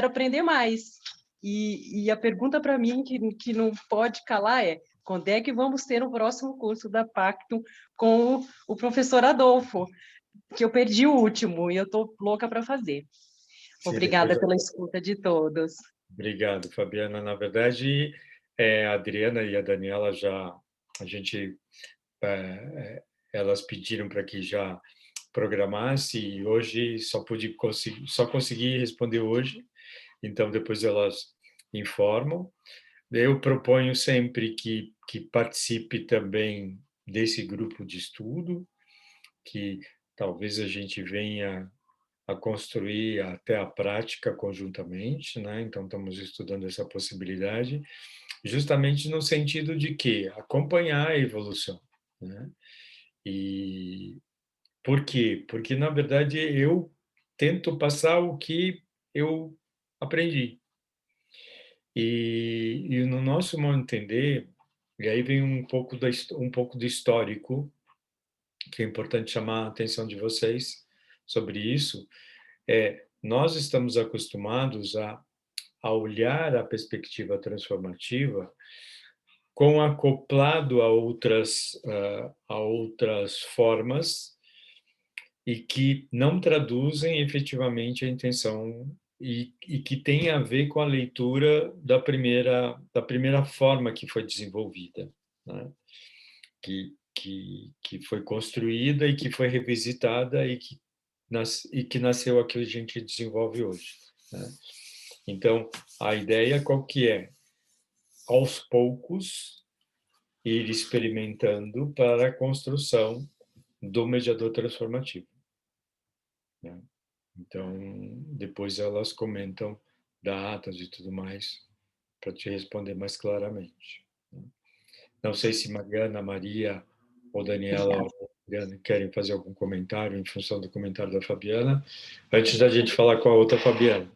aprender mais. E a pergunta para mim que não pode calar é: quando é que vamos ter o próximo curso da Pactum com o professor Adolfo? Que eu perdi o último e eu estou louca para fazer. Sim, Obrigada pela escuta de todos. Obrigado, Fabiana. Na verdade, a Adriana e a Daniela elas pediram para que já programasse e hoje só consegui responder hoje, então depois elas informam. Eu proponho sempre que participe também desse grupo de estudo, que talvez a gente venha a construir até a prática conjuntamente, né? Então estamos estudando essa possibilidade, justamente no sentido de que acompanhar a evolução, né? E por quê? Porque na verdade eu tento passar o que eu aprendi. E no nosso modo de entender, e aí vem um pouco do histórico, que é importante chamar a atenção de vocês sobre isso, nós estamos acostumados a olhar a perspectiva transformativa com acoplado a outras formas e que não traduzem efetivamente a intenção e que tem a ver com a leitura da primeira forma que foi desenvolvida, né? que foi construída e que foi revisitada e que nasceu aquilo que a gente desenvolve hoje, né? Então, a ideia qual que é? Aos poucos, ir experimentando para a construção do mediador transformativo, né? Então, depois elas comentam datas e tudo mais para te responder mais claramente. Não sei se Mariana, Maria ou Daniela ou Mariana querem fazer algum comentário em função do comentário da Fabiana, antes da gente falar com a outra Fabiana.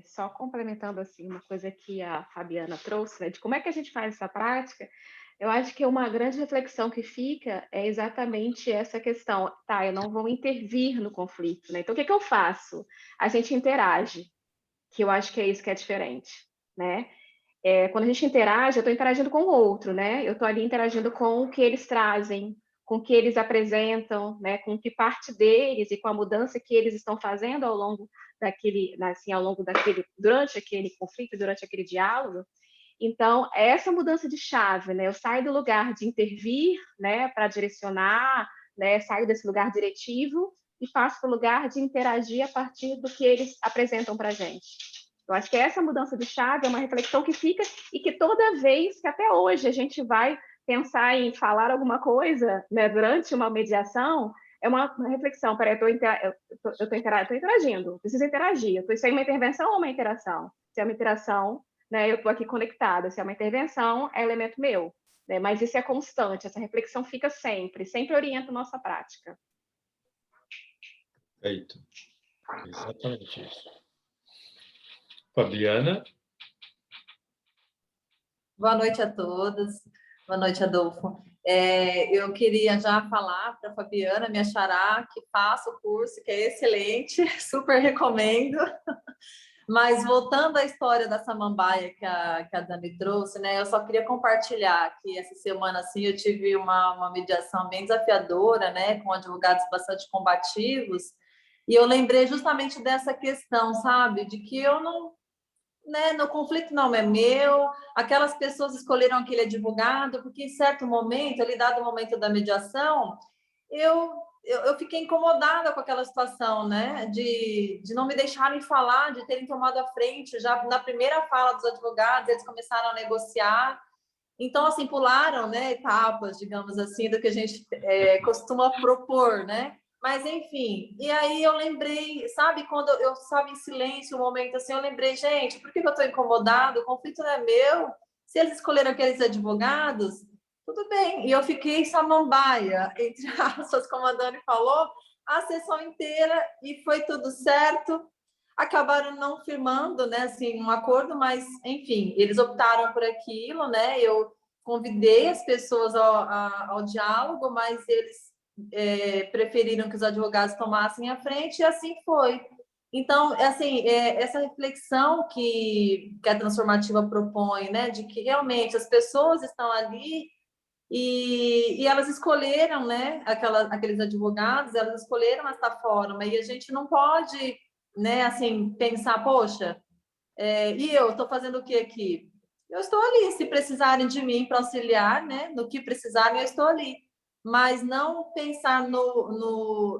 Só complementando assim uma coisa que a Fabiana trouxe, né, de como é que a gente faz essa prática, eu acho que uma grande reflexão que fica é exatamente essa questão, tá, eu não vou intervir no conflito, né? Então, o que eu faço? A gente interage, que eu acho que é isso que é diferente, né? Quando a gente interage, eu estou interagindo com o outro, né? Eu estou ali interagindo com o que eles trazem, com o que eles apresentam, né? Com que parte deles e com a mudança que eles estão fazendo ao longo durante aquele conflito, durante aquele diálogo. Então, essa mudança de chave, né? Eu saio do lugar de intervir, né? Para direcionar, né? Saio desse lugar diretivo e passo para o lugar de interagir a partir do que eles apresentam para a gente. Eu acho que essa mudança de chave é uma reflexão que fica e que toda vez que até hoje a gente vai pensar em falar alguma coisa, né, durante uma mediação, é uma reflexão. Peraí, eu estou interagindo, preciso interagir. Isso é uma intervenção ou uma interação? Se é uma interação, né, eu estou aqui conectada. Se é uma intervenção, é elemento meu. Né? Mas isso é constante, essa reflexão fica sempre orienta a nossa prática. Feito. Exatamente isso. Fabiana? Boa noite a todas. Boa noite, Adolfo. Eu queria já falar para a Fabiana, minha xará, que faça o curso, que é excelente, super recomendo. Mas voltando à história da samambaia que a Dani trouxe, né? Eu só queria compartilhar que essa semana assim eu tive uma mediação bem desafiadora, né? Com advogados bastante combativos, e eu lembrei justamente dessa questão, sabe? De que eu não, né? No conflito não é meu. Aquelas pessoas escolheram aquele advogado porque em certo momento, ali dado o momento da mediação, eu fiquei incomodada com aquela situação, né? De não me deixarem falar, de terem tomado a frente. Já na primeira fala dos advogados, eles começaram a negociar. Então, assim, pularam, né, etapas, digamos assim, do que a gente costuma propor, né? Mas, enfim, e aí eu lembrei, sabe, quando eu estava em silêncio um momento assim, eu lembrei, gente, por que eu estou incomodado? O conflito não é meu. Se eles escolheram aqueles advogados, tudo bem. E eu fiquei samambaia, entre aspas, como a Dani falou, a sessão inteira e foi tudo certo. Acabaram não firmando, né, assim, um acordo, mas, enfim, eles optaram por aquilo, né? Eu convidei as pessoas ao diálogo, mas eles preferiram que os advogados tomassem a frente e assim foi. Então, assim, essa reflexão que a Transformativa propõe, né, de que realmente as pessoas estão ali e elas escolheram, né, aqueles advogados, elas escolheram essa forma, e a gente não pode, né, assim, pensar, poxa, e eu estou fazendo o que aqui? Eu estou ali, se precisarem de mim para auxiliar, né, no que precisarem, eu estou ali. Mas não pensar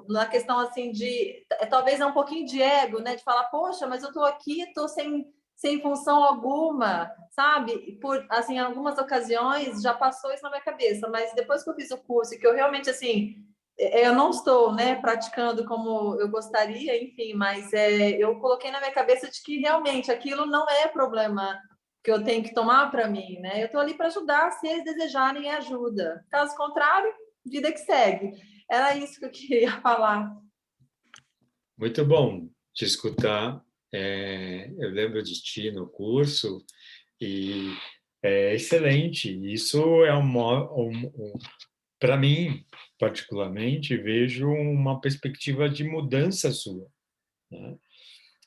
na questão, assim, de, talvez um pouquinho de ego, né, de falar, poxa, mas eu estou aqui, estou sem função alguma, sabe? Por, assim, em algumas ocasiões já passou isso na minha cabeça, mas depois que eu fiz o curso e que eu realmente, assim, eu não estou, né, praticando como eu gostaria, enfim, mas eu coloquei na minha cabeça de que realmente aquilo não é problema que eu tenho que tomar para mim, né? Eu estou ali para ajudar, se eles desejarem ajuda. Caso contrário, vida que segue. Era isso que eu queria falar. Muito bom te escutar. Eu lembro de ti no curso e é excelente. Isso é para mim, particularmente, vejo uma perspectiva de mudança sua, né?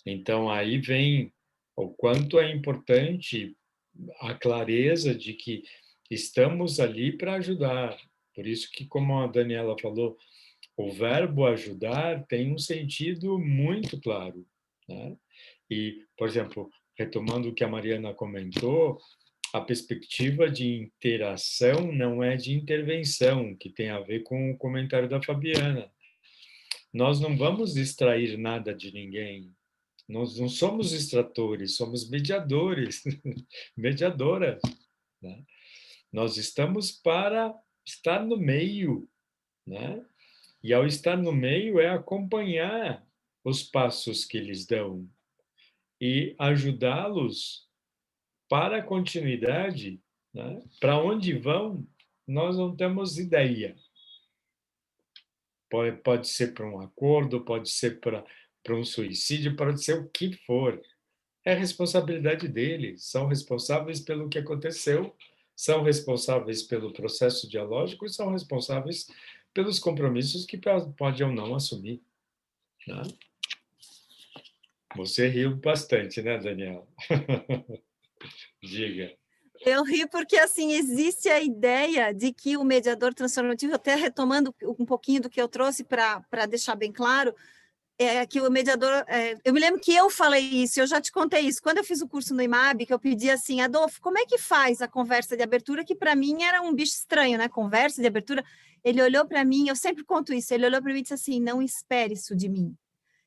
Então, aí vem o quanto é importante a clareza de que estamos ali para ajudar. Por isso que, como a Daniela falou, o verbo ajudar tem um sentido muito claro, né? E, por exemplo, retomando o que a Mariana comentou, a perspectiva de interação não é de intervenção, que tem a ver com o comentário da Fabiana. Nós não vamos extrair nada de ninguém. Nós não somos extratores, somos mediadores, mediadoras, né? Nós estamos para estar no meio, né? E ao estar no meio é acompanhar os passos que eles dão e ajudá-los para a continuidade, né? Para onde vão, nós não temos ideia. Pode ser para um acordo, pode ser para um suicídio, pode ser o que for. É responsabilidade deles, são responsáveis pelo que aconteceu, são responsáveis pelo processo dialógico e são responsáveis pelos compromissos que pode ou não assumir, né? Você riu bastante, né, Daniela? Diga. Eu ri porque, assim, existe a ideia de que o mediador transformativo, até retomando um pouquinho do que eu trouxe para deixar bem claro, que o mediador... eu me lembro que eu falei isso, eu já te contei isso, quando eu fiz o curso no IMAB, que eu pedi assim, Adolfo, como é que faz a conversa de abertura, que para mim era um bicho estranho, né? Conversa de abertura. Ele olhou para mim, eu sempre conto isso, ele olhou para mim e disse assim, não espere isso de mim.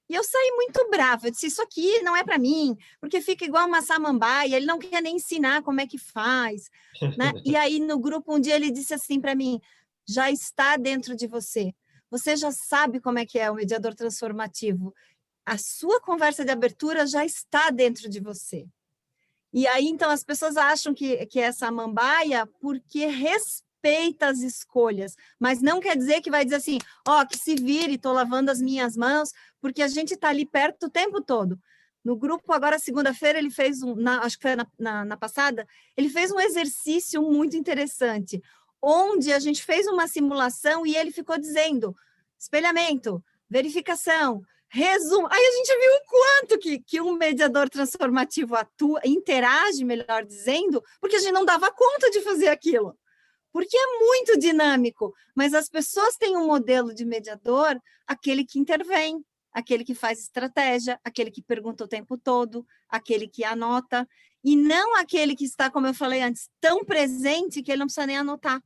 E eu saí muito brava, eu disse, isso aqui não é para mim, porque fica igual uma samambaia, ele não quer nem ensinar como é que faz, né? E aí no grupo um dia ele disse assim para mim, já está dentro de você, você já sabe como é que é o mediador transformativo, a sua conversa de abertura já está dentro de você. E aí então as pessoas acham que é samambaia porque respeita as escolhas, mas não quer dizer que vai dizer assim, que se vire, estou lavando as minhas mãos, porque a gente está ali perto o tempo todo. No grupo, agora, segunda-feira, ele fez acho que foi na passada, ele fez um exercício muito interessante, onde a gente fez uma simulação e ele ficou dizendo espelhamento, verificação, Resumo. Aí a gente viu o quanto que um mediador transformativo atua, interage, melhor dizendo, porque a gente não dava conta de fazer aquilo. Porque é muito dinâmico, mas as pessoas têm um modelo de mediador, aquele que intervém, aquele que faz estratégia, aquele que pergunta o tempo todo, aquele que anota, e não aquele que está, como eu falei antes, tão presente que ele não precisa nem anotar.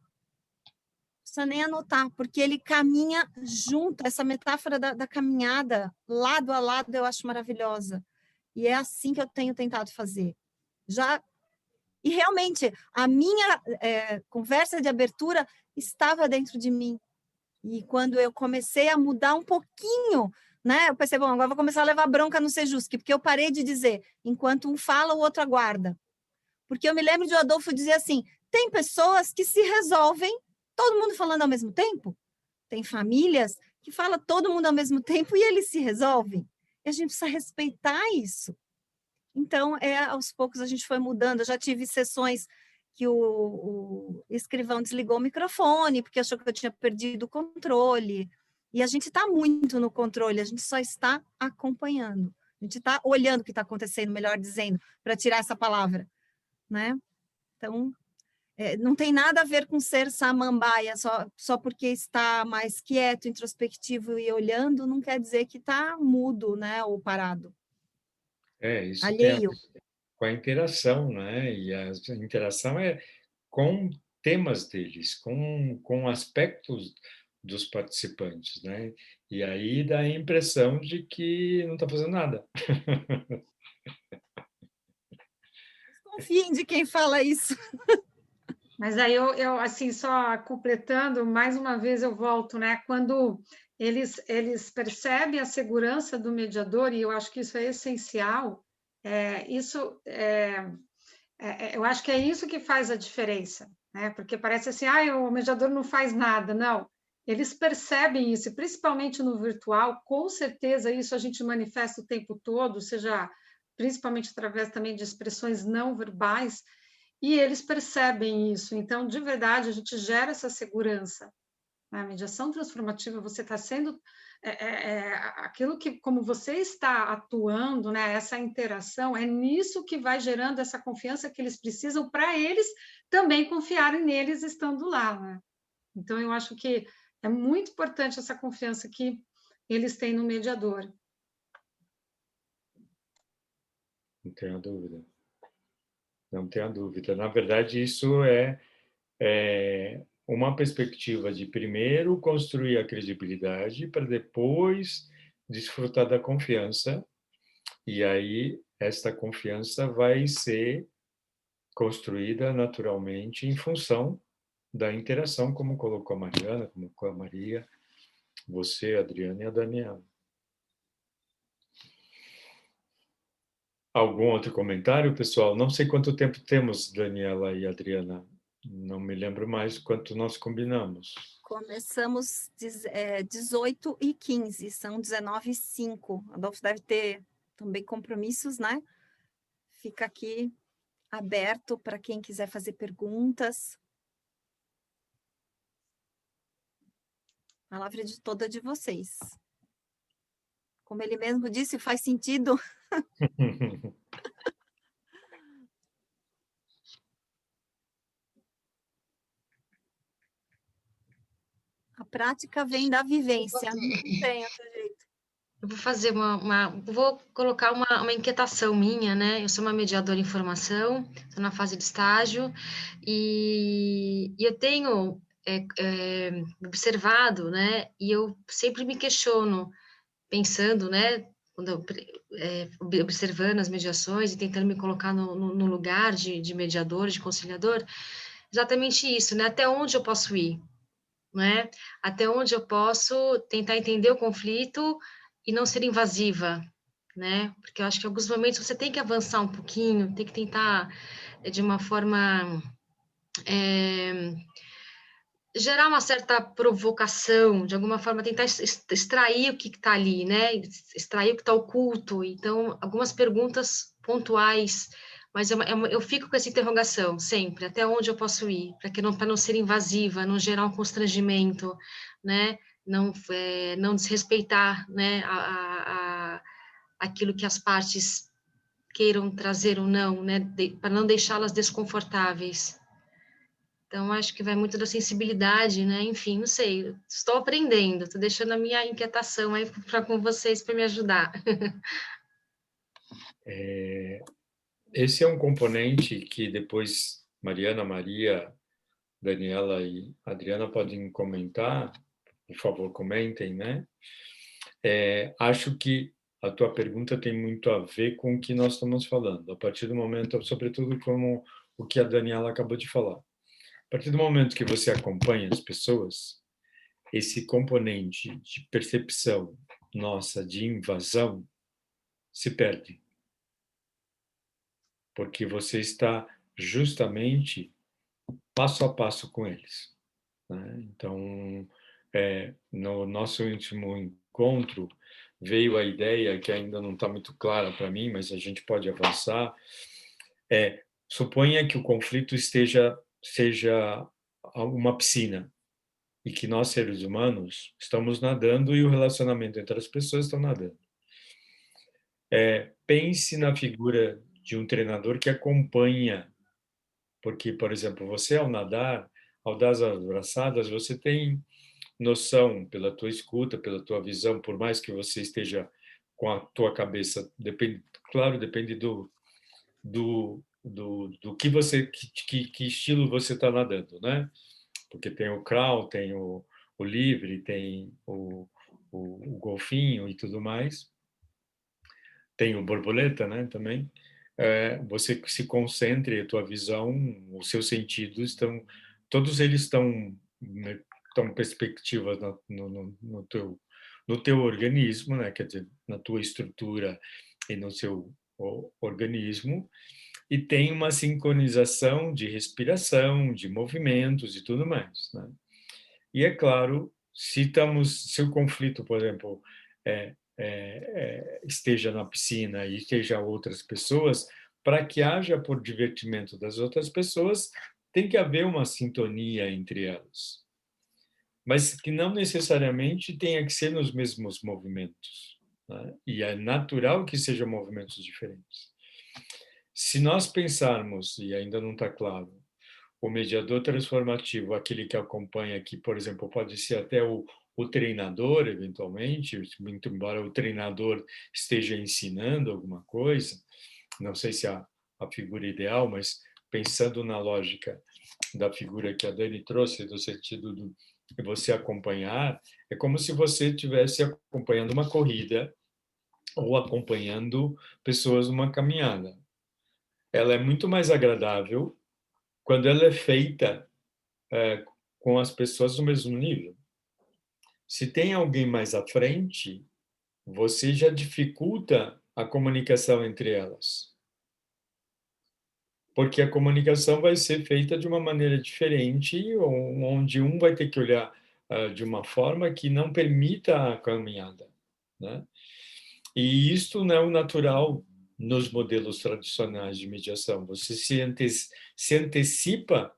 Precisa nem anotar, porque ele caminha junto. Essa metáfora da caminhada, lado a lado, eu acho maravilhosa. E é assim que eu tenho tentado fazer. E realmente, a minha conversa de abertura estava dentro de mim. E quando eu comecei a mudar um pouquinho, né, eu pensei, bom, agora vou começar a levar bronca no Sejusc, porque eu parei de dizer, enquanto um fala, o outro aguarda. Porque eu me lembro de o Adolfo dizer assim, tem pessoas que se resolvem todo mundo falando ao mesmo tempo. Tem famílias que falam todo mundo ao mesmo tempo e eles se resolvem. E a gente precisa respeitar isso. Então, aos poucos a gente foi mudando. Eu já tive sessões que o escrivão desligou o microfone, porque achou que eu tinha perdido o controle. E a gente está muito no controle, a gente só está acompanhando. A gente está olhando o que está acontecendo, melhor dizendo, para tirar essa palavra, né? Então, não tem nada a ver com ser samambaia, só porque está mais quieto, introspectivo e olhando, não quer dizer que está mudo, né, ou parado. Isso alheio. tem a ver com a interação, né? E a interação é com temas deles, com aspectos dos participantes, né? E aí dá a impressão de que não está fazendo nada. Desconfiem de quem fala isso. Mas aí eu assim, só completando, mais uma vez eu volto, né? Quando eles percebem a segurança do mediador, e eu acho que isso é essencial, eu acho que é isso que faz a diferença, né? Porque parece assim, o mediador não faz nada. Não, eles percebem isso, principalmente no virtual, com certeza isso a gente manifesta o tempo todo, seja principalmente através também de expressões não verbais, e eles percebem isso. Então, de verdade, a gente gera essa segurança. Na mediação transformativa, você está sendo aquilo que, como você está atuando, né, essa interação, é nisso que vai gerando essa confiança que eles precisam para eles também confiarem neles estando lá, né? Então, eu acho que é muito importante essa confiança que eles têm no mediador. Não tenho dúvida. Não tenho dúvida. Na verdade, isso é uma perspectiva de primeiro construir a credibilidade para depois desfrutar da confiança. E aí, esta confiança vai ser construída naturalmente em função da interação, como colocou a Mariana, como colocou a Maria, você, a Adriana e a Daniela. Algum outro comentário, pessoal? Não sei quanto tempo temos, Daniela e Adriana. Não me lembro mais quanto nós combinamos. Começamos 18h15, são 19h05. Adolfo deve ter também compromissos, né? Fica aqui aberto para quem quiser fazer perguntas. A palavra toda de vocês. Como ele mesmo disse, faz sentido. A prática vem da vivência, não tem outro jeito. Eu vou fazer vou colocar uma inquietação minha, né? Eu sou uma mediadora em formação, estou na fase de estágio, e eu tenho observado, né? E eu sempre me questiono, pensando, né? Quando observando as mediações e tentando me colocar no lugar de mediador, de conciliador, exatamente isso, né? Até onde eu posso ir, né? Até onde eu posso tentar entender o conflito e não ser invasiva, né? Porque eu acho que em alguns momentos você tem que avançar um pouquinho, tem que tentar, de uma forma, gerar uma certa provocação, de alguma forma tentar extrair o que está ali, né? Extrair o que está oculto. Então, algumas perguntas pontuais, mas eu fico com essa interrogação sempre, até onde eu posso ir, para não ser invasiva, não gerar um constrangimento, né? não desrespeitar, né, aquilo que as partes queiram trazer ou não, né, para não deixá-las desconfortáveis. Então, acho que vai muito da sensibilidade, né, enfim, não sei, estou aprendendo, estou deixando a minha inquietação aí com vocês para me ajudar. Esse é um componente que depois Mariana, Maria, Daniela e Adriana podem comentar, por favor, comentem, né? Acho que a tua pergunta tem muito a ver com o que nós estamos falando, a partir do momento, sobretudo como o que a Daniela acabou de falar. A partir do momento que você acompanha as pessoas, esse componente de percepção nossa de invasão se perde. Porque você está justamente passo a passo com eles, né? Então, no nosso último encontro, veio a ideia, que ainda não está muito clara para mim, mas a gente pode avançar, suponha que o conflito seja uma piscina, e que nós, seres humanos, estamos nadando e o relacionamento entre as pessoas está nadando. Pense na figura de um treinador que acompanha, porque, por exemplo, você ao nadar, ao dar as abraçadas, você tem noção, pela tua escuta, pela tua visão, por mais que você esteja com a tua cabeça, depende do que você, que estilo você está nadando, né? Porque tem o crawl, tem o livre, tem o golfinho e tudo mais. Tem o borboleta, né, também. Você se concentre, a tua visão, os seus sentidos estão, todos eles estão perspectivas no teu organismo, né, quer dizer, na tua estrutura e no seu organismo, e tem uma sincronização de respiração, de movimentos e tudo mais, né? E é claro, se o conflito, por exemplo, esteja na piscina e esteja outras pessoas, para que haja por divertimento das outras pessoas, tem que haver uma sintonia entre elas. Mas que não necessariamente tenha que ser nos mesmos movimentos, né? E é natural que sejam movimentos diferentes. Se nós pensarmos, e ainda não está claro, o mediador transformativo, aquele que acompanha, que, por exemplo, pode ser até o treinador, eventualmente, muito embora o treinador esteja ensinando alguma coisa, não sei se a figura ideal, mas pensando na lógica da figura que a Dani trouxe, do sentido de você acompanhar, é como se você estivesse acompanhando uma corrida ou acompanhando pessoas numa caminhada. Ela é muito mais agradável quando ela é feita com as pessoas do mesmo nível. Se tem alguém mais à frente, você já dificulta a comunicação entre elas. Porque a comunicação vai ser feita de uma maneira diferente, onde um vai ter que olhar de uma forma que não permita a caminhada, né? E isto não é o natural nos modelos tradicionais de mediação. Você se antecipa,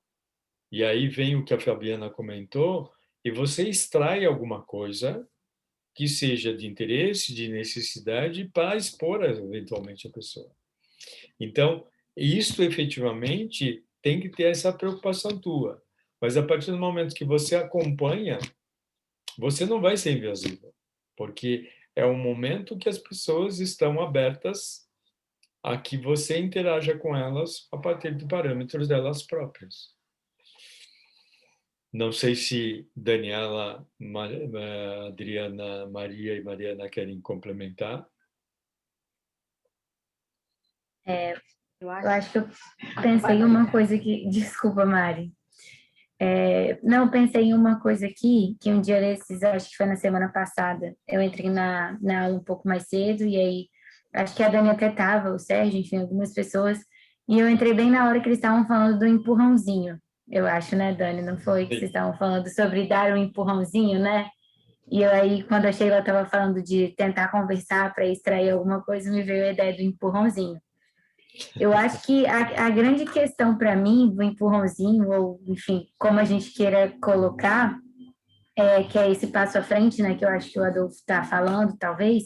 e aí vem o que a Fabiana comentou, e você extrai alguma coisa que seja de interesse, de necessidade, para expor eventualmente a pessoa. Então, isto efetivamente tem que ter essa preocupação tua. Mas a partir do momento que você acompanha, você não vai ser invasivo, porque é um momento que as pessoas estão abertas a que você interaja com elas a partir de parâmetros delas próprias. Não sei se Daniela, Adriana, Maria e Mariana querem complementar. Eu acho que eu pensei em uma coisa que... Desculpa, Mari. Não, pensei em uma coisa aqui, que um dia desses, acho que foi na semana passada, eu entrei na aula um pouco mais cedo, e aí, acho que a Dani até estava, o Sérgio, enfim, algumas pessoas, e eu entrei bem na hora que eles estavam falando do empurrãozinho, eu acho, né, Dani? Não foi que vocês estavam falando sobre dar um empurrãozinho, né? E aí, quando a Sheila estava falando de tentar conversar para extrair alguma coisa, me veio a ideia do empurrãozinho. Eu acho que a grande questão para mim do empurrãozinho, ou enfim, como a gente queira colocar, que é esse passo à frente, né, que eu acho que o Adolfo está falando, talvez,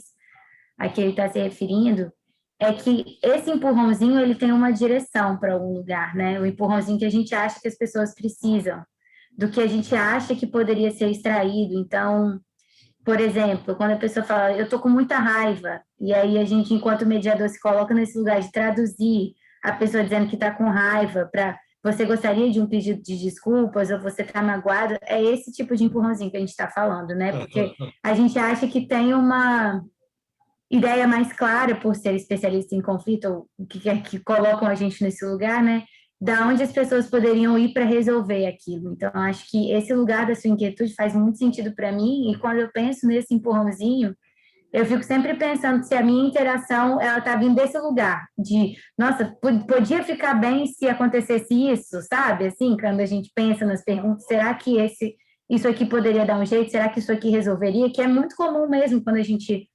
a que ele está se referindo, é que esse empurrãozinho, ele tem uma direção para algum lugar, né? O empurrãozinho que a gente acha que as pessoas precisam, do que a gente acha que poderia ser extraído. Então, por exemplo, quando a pessoa fala, eu tô com muita raiva, e aí a gente, enquanto mediador, se coloca nesse lugar de traduzir a pessoa dizendo que está com raiva para você gostaria de um pedido de desculpas ou você está magoado, é esse tipo de empurrãozinho que a gente está falando, né? Porque a gente acha que tem uma ideia mais clara por ser especialista em conflito, ou que colocam a gente nesse lugar, né? Da onde as pessoas poderiam ir para resolver aquilo. Então, acho que esse lugar da sua inquietude faz muito sentido para mim, e quando eu penso nesse empurrãozinho, eu fico sempre pensando se a minha interação, ela está vindo desse lugar, de, nossa, podia ficar bem se acontecesse isso, sabe? Assim, quando a gente pensa nas perguntas, será que isso aqui poderia dar um jeito? Será que isso aqui resolveria? Que é muito comum mesmo quando a gente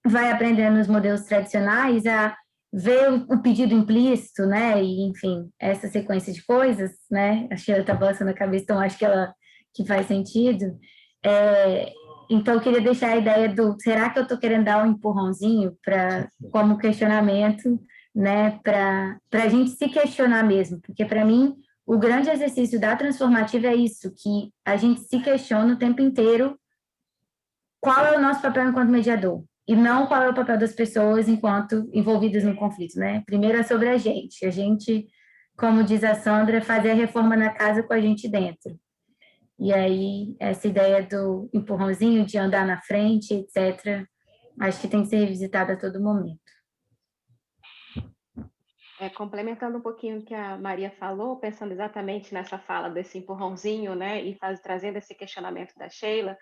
vai aprendendo nos modelos tradicionais a ver o pedido implícito, né, e, enfim, essa sequência de coisas, né, a Sheila está balançando a cabeça, então acho que faz sentido. Então, eu queria deixar a ideia será que eu estou querendo dar um empurrãozinho como questionamento, né, para a gente se questionar mesmo, porque, para mim, o grande exercício da transformativa é isso, que a gente se questiona o tempo inteiro qual é o nosso papel enquanto mediador, e não qual é o papel das pessoas enquanto envolvidas no conflito, né? Primeiro é sobre a gente, como diz a Sandra, fazer a reforma na casa com a gente dentro. E aí, essa ideia do empurrãozinho, de andar na frente, etc., acho que tem que ser revisitada a todo momento. Complementando um pouquinho o que a Maria falou, pensando exatamente nessa fala desse empurrãozinho, né, e trazendo esse questionamento da Sheila,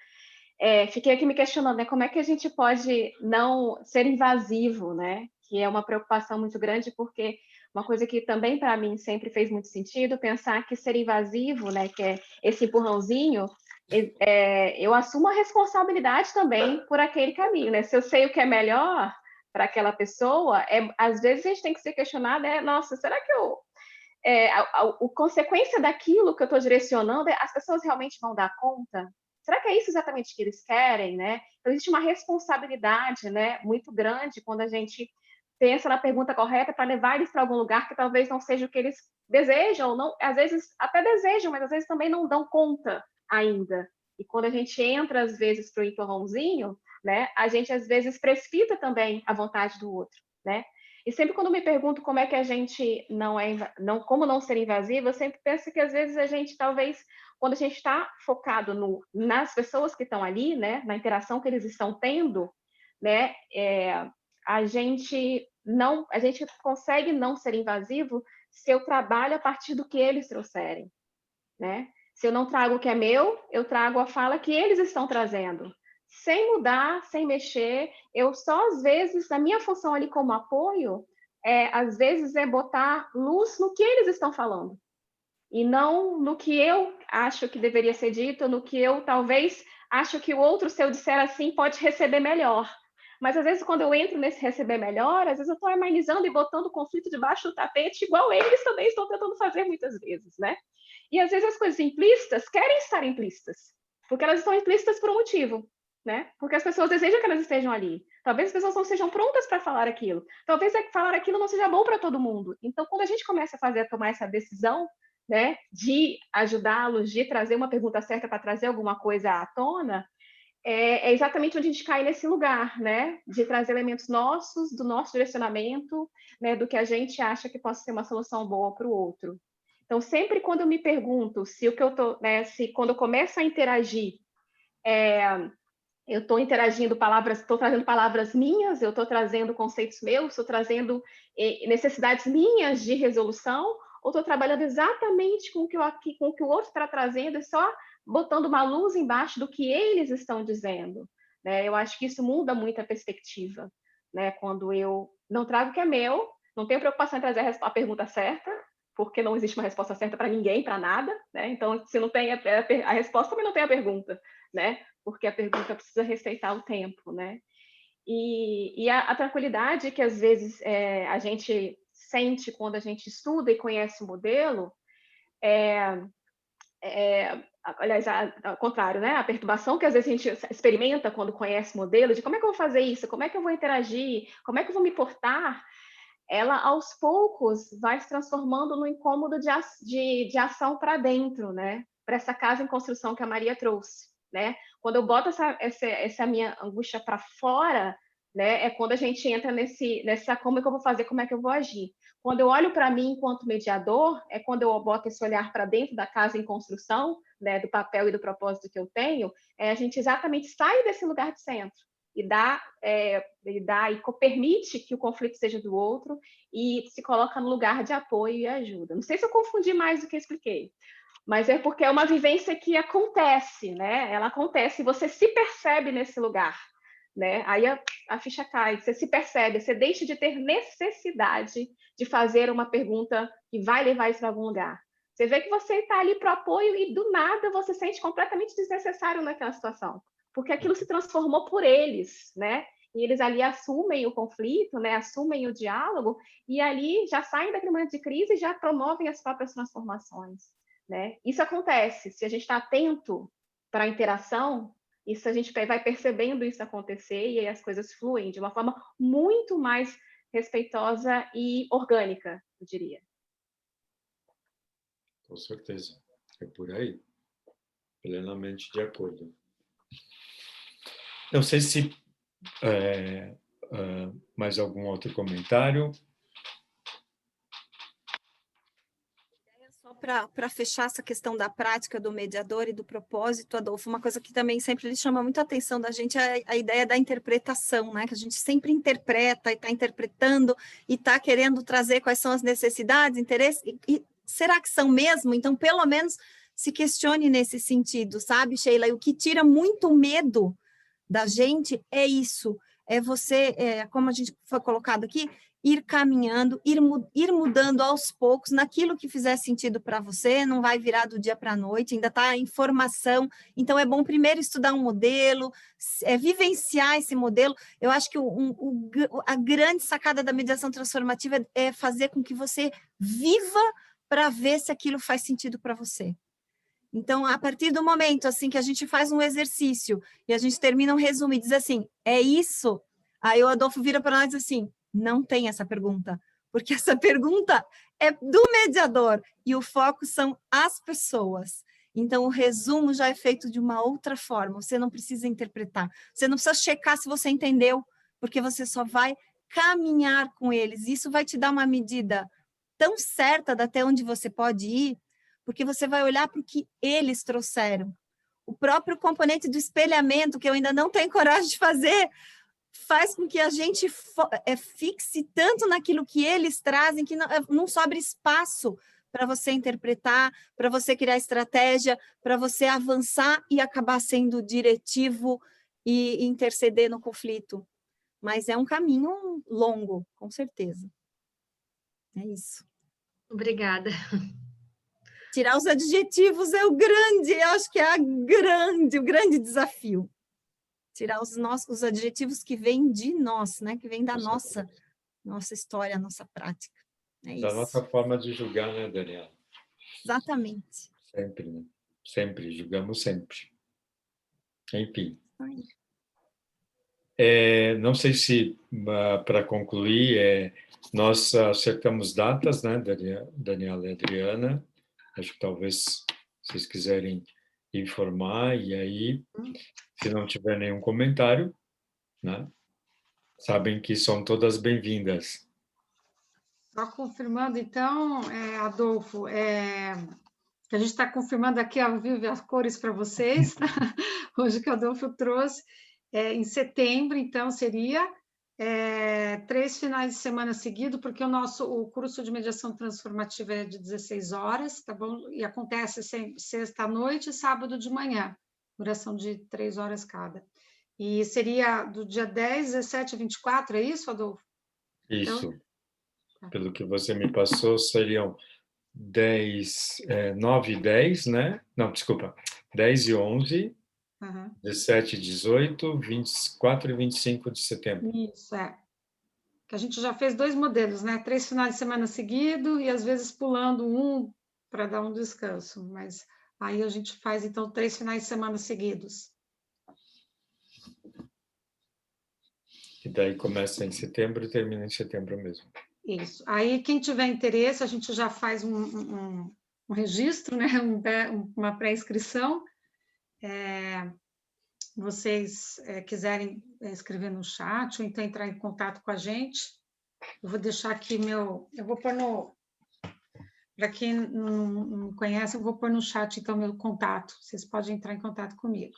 fiquei aqui me questionando, né, como é que a gente pode não ser invasivo, né, que é uma preocupação muito grande, porque uma coisa que também para mim sempre fez muito sentido, pensar que ser invasivo, né, que é esse empurrãozinho, eu assumo a responsabilidade também por aquele caminho, né, se eu sei o que é melhor para aquela pessoa, às vezes a gente tem que se questionar, né, nossa, será que a consequência daquilo que eu estou direcionando, as pessoas realmente vão dar conta? Será que é isso exatamente que eles querem, né? Então, existe uma responsabilidade, né, muito grande quando a gente pensa na pergunta correta para levar eles para algum lugar que talvez não seja o que eles desejam, ou não, às vezes até desejam, mas às vezes também não dão conta ainda. E quando a gente entra, às vezes, para o empurrãozinho, né, a gente, às vezes, precipita também a vontade do outro, né? E sempre quando me pergunto como é que a gente como não ser invasivo, eu sempre penso que, às vezes, a gente talvez quando a gente está focado nas pessoas que estão ali, né, na interação que eles estão tendo, né, a gente consegue não ser invasivo se eu trabalho a partir do que eles trouxerem, né? Se eu não trago o que é meu, eu trago a fala que eles estão trazendo, sem mudar, sem mexer. Eu só, às vezes, a minha função ali como apoio, às vezes, é botar luz no que eles estão falando, e não no que eu acho que deveria ser dito, no que eu talvez acho que o outro, se eu disser assim, pode receber melhor. Mas, às vezes, quando eu entro nesse receber melhor, às vezes eu estou amenizando e botando o conflito debaixo do tapete, igual eles também estão tentando fazer muitas vezes, né? E, às vezes, as coisas implícitas querem estar implícitas, porque elas estão implícitas por um motivo, né? Porque as pessoas desejam que elas estejam ali. Talvez as pessoas não sejam prontas para falar aquilo. Talvez falar aquilo não seja bom para todo mundo. Então, quando a gente começa a tomar essa decisão, né, de ajudá-los, de trazer uma pergunta certa para trazer alguma coisa à tona, é exatamente onde a gente cai nesse lugar, né, de trazer elementos nossos, do nosso direcionamento, né, do que a gente acha que possa ser uma solução boa para o outro. Então, sempre quando eu me pergunto se o que eu tô, né, se quando eu começo a interagir, eu estou interagindo estou trazendo palavras minhas, eu estou trazendo conceitos meus, estou trazendo necessidades minhas de resolução, ou estou trabalhando exatamente com o que o outro está trazendo e só botando uma luz embaixo do que eles estão dizendo, né? Eu acho que isso muda muito a perspectiva, né? Quando eu não trago o que é meu, não tenho preocupação em trazer a pergunta certa, porque não existe uma resposta certa para ninguém, para nada, né? Então, se não tem a resposta, também não tem a pergunta, né? Porque a pergunta precisa respeitar o tempo, né? E a tranquilidade que, às vezes, a gente sente quando a gente estuda e conhece o modelo, aliás, ao contrário, né? A perturbação que às vezes a gente experimenta quando conhece modelo, de como é que eu vou fazer isso, como é que eu vou interagir, como é que eu vou me portar, ela aos poucos vai se transformando no incômodo de ação para dentro, né? Para essa casa em construção que a Maria trouxe, né? Quando eu boto essa minha angústia para fora, né? É quando a gente entra nessa como é que eu vou fazer, como é que eu vou agir. Quando eu olho para mim enquanto mediador, é quando eu boto esse olhar para dentro da casa em construção, né? Do papel e do propósito que eu tenho, a gente exatamente sai desse lugar de centro e permite que o conflito seja do outro e se coloca no lugar de apoio e ajuda. Não sei se eu confundi mais do que expliquei, mas é porque é uma vivência que acontece, né? Ela acontece e você se percebe nesse lugar, né? Aí a ficha cai, você se percebe, você deixa de ter necessidade de fazer uma pergunta que vai levar isso para algum lugar. Você vê que você está ali para apoio e do nada você se sente completamente desnecessário naquela situação, porque aquilo se transformou por eles, né? E eles ali assumem o conflito, né? Assumem o diálogo e ali já saem daquele momento de crise e já promovem as próprias transformações, né? Isso acontece se a gente está atento para a interação. Isso a gente vai percebendo isso acontecer e aí as coisas fluem de uma forma muito mais respeitosa e orgânica, eu diria. Com certeza, é por aí, plenamente de acordo. Não sei se mais algum outro comentário. Só para fechar essa questão da prática do mediador e do propósito, Adolfo, uma coisa que também sempre lhe chama muito a atenção da gente é a ideia da interpretação, né? Que a gente sempre interpreta e está interpretando e está querendo trazer quais são as necessidades, interesses, e será que são mesmo? Então, pelo menos, se questione nesse sentido, sabe, Sheila? E o que tira muito medo da gente é isso, é você, como a gente foi colocado aqui, ir caminhando, ir mudando aos poucos naquilo que fizer sentido para você, não vai virar do dia para a noite, ainda está em formação, então é bom primeiro estudar um modelo, vivenciar esse modelo. Eu acho que a grande sacada da mediação transformativa é fazer com que você viva para ver se aquilo faz sentido para você. Então, a partir do momento assim que a gente faz um exercício e a gente termina um resumo e diz assim, é isso? Aí o Adolfo vira para nós e diz assim, não tem essa pergunta, porque essa pergunta é do mediador e o foco são as pessoas. Então, o resumo já é feito de uma outra forma, você não precisa interpretar, você não precisa checar se você entendeu, porque você só vai caminhar com eles. Isso vai te dar uma medida tão certa de até onde você pode ir, porque você vai olhar para o que eles trouxeram. O próprio componente do espelhamento, que eu ainda não tenho coragem de fazer, faz com que a gente fixe tanto naquilo que eles trazem, que não sobra espaço para você interpretar, para você criar estratégia, para você avançar e acabar sendo diretivo e interceder no conflito. Mas é um caminho longo, com certeza. É isso. Obrigada. Tirar os adjetivos é eu acho que é o grande desafio. Tirar os adjetivos que vêm de nós, né? Que vêm da nossa história, nossa prática. É da isso. nossa forma de julgar, né, Daniela? Exatamente. Sempre, né? Sempre, julgamos sempre. Enfim. Não sei se, para concluir, nós acertamos datas, né, Daniela e Adriana? Acho que talvez vocês quiserem informar, e aí, se não tiver nenhum comentário, né, sabem que são todas bem-vindas. Só confirmando, então, Adolfo, que a gente está confirmando aqui ao vivo as cores para vocês, tá? Hoje que o Adolfo trouxe, em setembro, então, seria 3 finais de semana seguidos, porque o curso de mediação transformativa é de 16 horas, tá bom? E acontece sexta-noite e sábado de manhã, duração de 3 horas cada. E seria do dia 10, 17 e 24, é isso, Adolfo? Isso. Então, pelo que você me passou, seriam 9 e 10, né? Não, desculpa, 10 e 11, 17 e 18, 24 e 25 de setembro. Isso, que a gente já fez 2 modelos, né? 3 finais de semana seguidos e às vezes pulando um para dar um descanso, mas Aí a gente faz, então, 3 finais de semana seguidos. E daí começa em setembro e termina em setembro mesmo. Isso. Aí, quem tiver interesse, a gente já faz um registro, né? Uma pré-inscrição. Vocês quiserem escrever no chat ou então entrar em contato com a gente, eu vou deixar aqui eu vou pôr para quem não conhece, eu vou pôr no chat então meu contato, vocês podem entrar em contato comigo.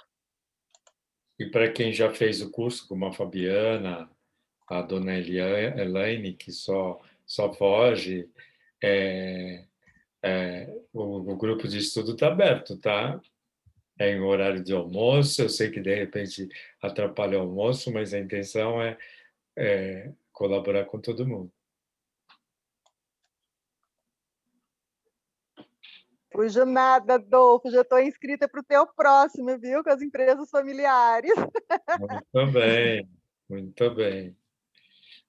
E para quem já fez o curso, como a Fabiana, a dona Elaine, que só foge, o grupo de estudo está aberto, tá? É em horário de almoço, eu sei que de repente atrapalha o almoço, mas a intenção é colaborar com todo mundo. Puxa nada, Adolfo, já estou inscrita para o teu próximo, viu? Com as empresas familiares. Muito bem, muito bem.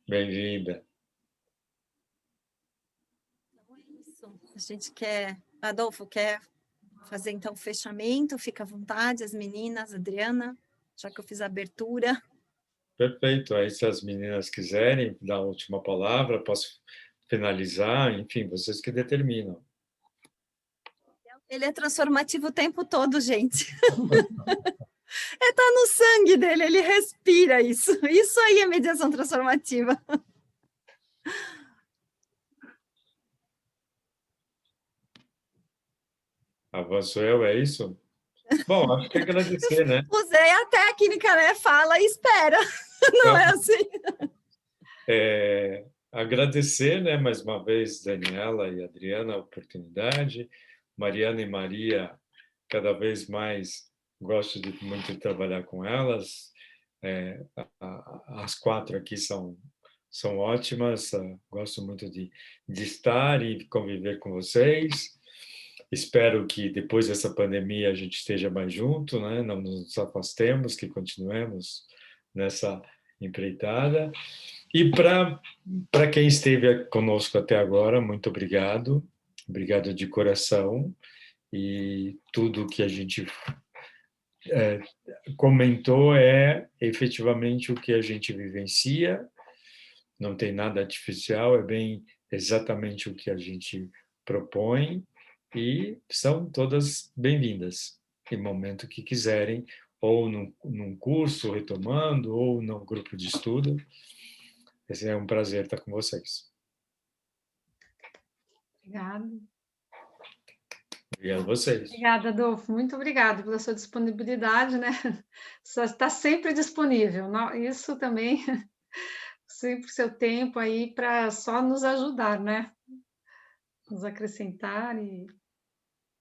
Bem-vinda. Então é isso. A gente quer... Adolfo, quer fazer então o fechamento? Fica à vontade, as meninas, Adriana, já que eu fiz a abertura. Perfeito. Aí, se as meninas quiserem dar a última palavra, posso finalizar, enfim, vocês que determinam. Ele é transformativo o tempo todo, gente. Tá no sangue dele, ele respira isso. Isso aí é mediação transformativa. Avanço eu, é isso? Bom, acho que agradecer, né? Usei a técnica, né? Fala e espera. Não é assim? Agradecer, né, mais uma vez, Daniela e Adriana, a oportunidade. Mariana e Maria, cada vez mais gosto muito de trabalhar com elas. As 4 aqui são ótimas, gosto muito de estar e conviver com vocês. Espero que depois dessa pandemia a gente esteja mais junto, né? Não nos afastemos, que continuemos nessa empreitada. E para quem esteve conosco até agora, muito obrigado. Obrigado de coração. E tudo que a gente comentou é efetivamente o que a gente vivencia. Não tem nada artificial, é bem exatamente o que a gente propõe. E são todas bem-vindas, em momento que quiserem, ou num curso, retomando, ou num grupo de estudo. Esse é um prazer estar com vocês. Obrigada. Obrigado a vocês. Obrigada, Adolfo. Muito obrigada pela sua disponibilidade, né? Você está sempre disponível. Isso também, sempre seu tempo aí para só nos ajudar, né? Nos acrescentar e...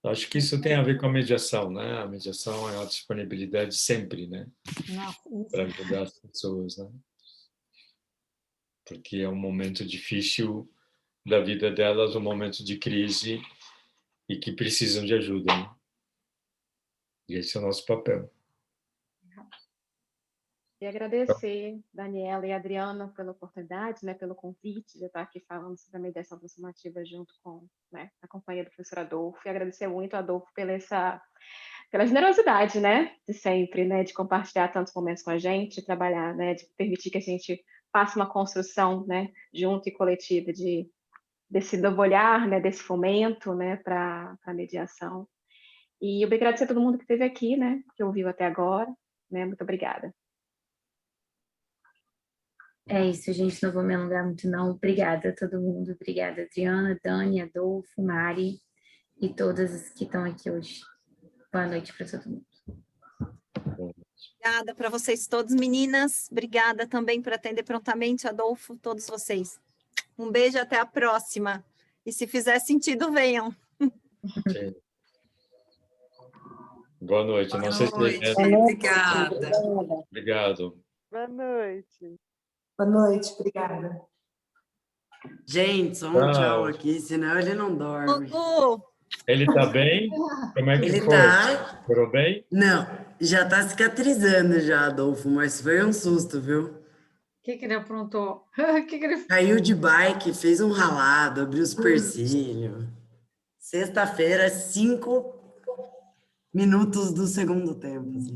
Acho que isso tem a ver com a mediação, né? A mediação é a disponibilidade sempre, né? Para ajudar as pessoas, né? Porque é um momento difícil da vida delas, um momento de crise e que precisam de ajuda, né? E esse é o nosso papel. E agradecer, Daniela e Adriana, pela oportunidade, né, pelo convite de estar aqui falando sobre a mediação transformativa junto com, né, a companhia do professor Adolfo. E agradecer muito, Adolfo, pela generosidade, né, de sempre, né, de compartilhar tantos momentos com a gente, de trabalhar, né, de permitir que a gente faça uma construção, né, junto e coletiva desse novo olhar, né, desse fomento, né, para a mediação. E eu quero agradecer a todo mundo que esteve aqui, né, que ouviu até agora, né, muito obrigada. É isso, gente, não vou me alongar muito não. Obrigada a todo mundo, obrigada Adriana, Dani, Adolfo, Mari e todas as que estão aqui hoje. Boa noite para todo mundo. Obrigada para vocês todos, meninas. Obrigada também por atender prontamente, Adolfo, todos vocês. Um beijo, até a próxima. E se fizer sentido, venham. Sim. Boa noite. Boa Não sei noite, se... obrigada. Obrigado. Boa noite. Boa noite, obrigada. Gente, só um tchau aqui, senão ele não dorme. Ele está bem? Como é que ele foi? Tá... Ficou bem? Não, já está cicatrizando já, Adolfo, mas foi um susto, viu? O que ele aprontou? Caiu de bike, fez um ralado, abriu os supercílios. Sexta-feira, 5 minutos do segundo tempo. Assim.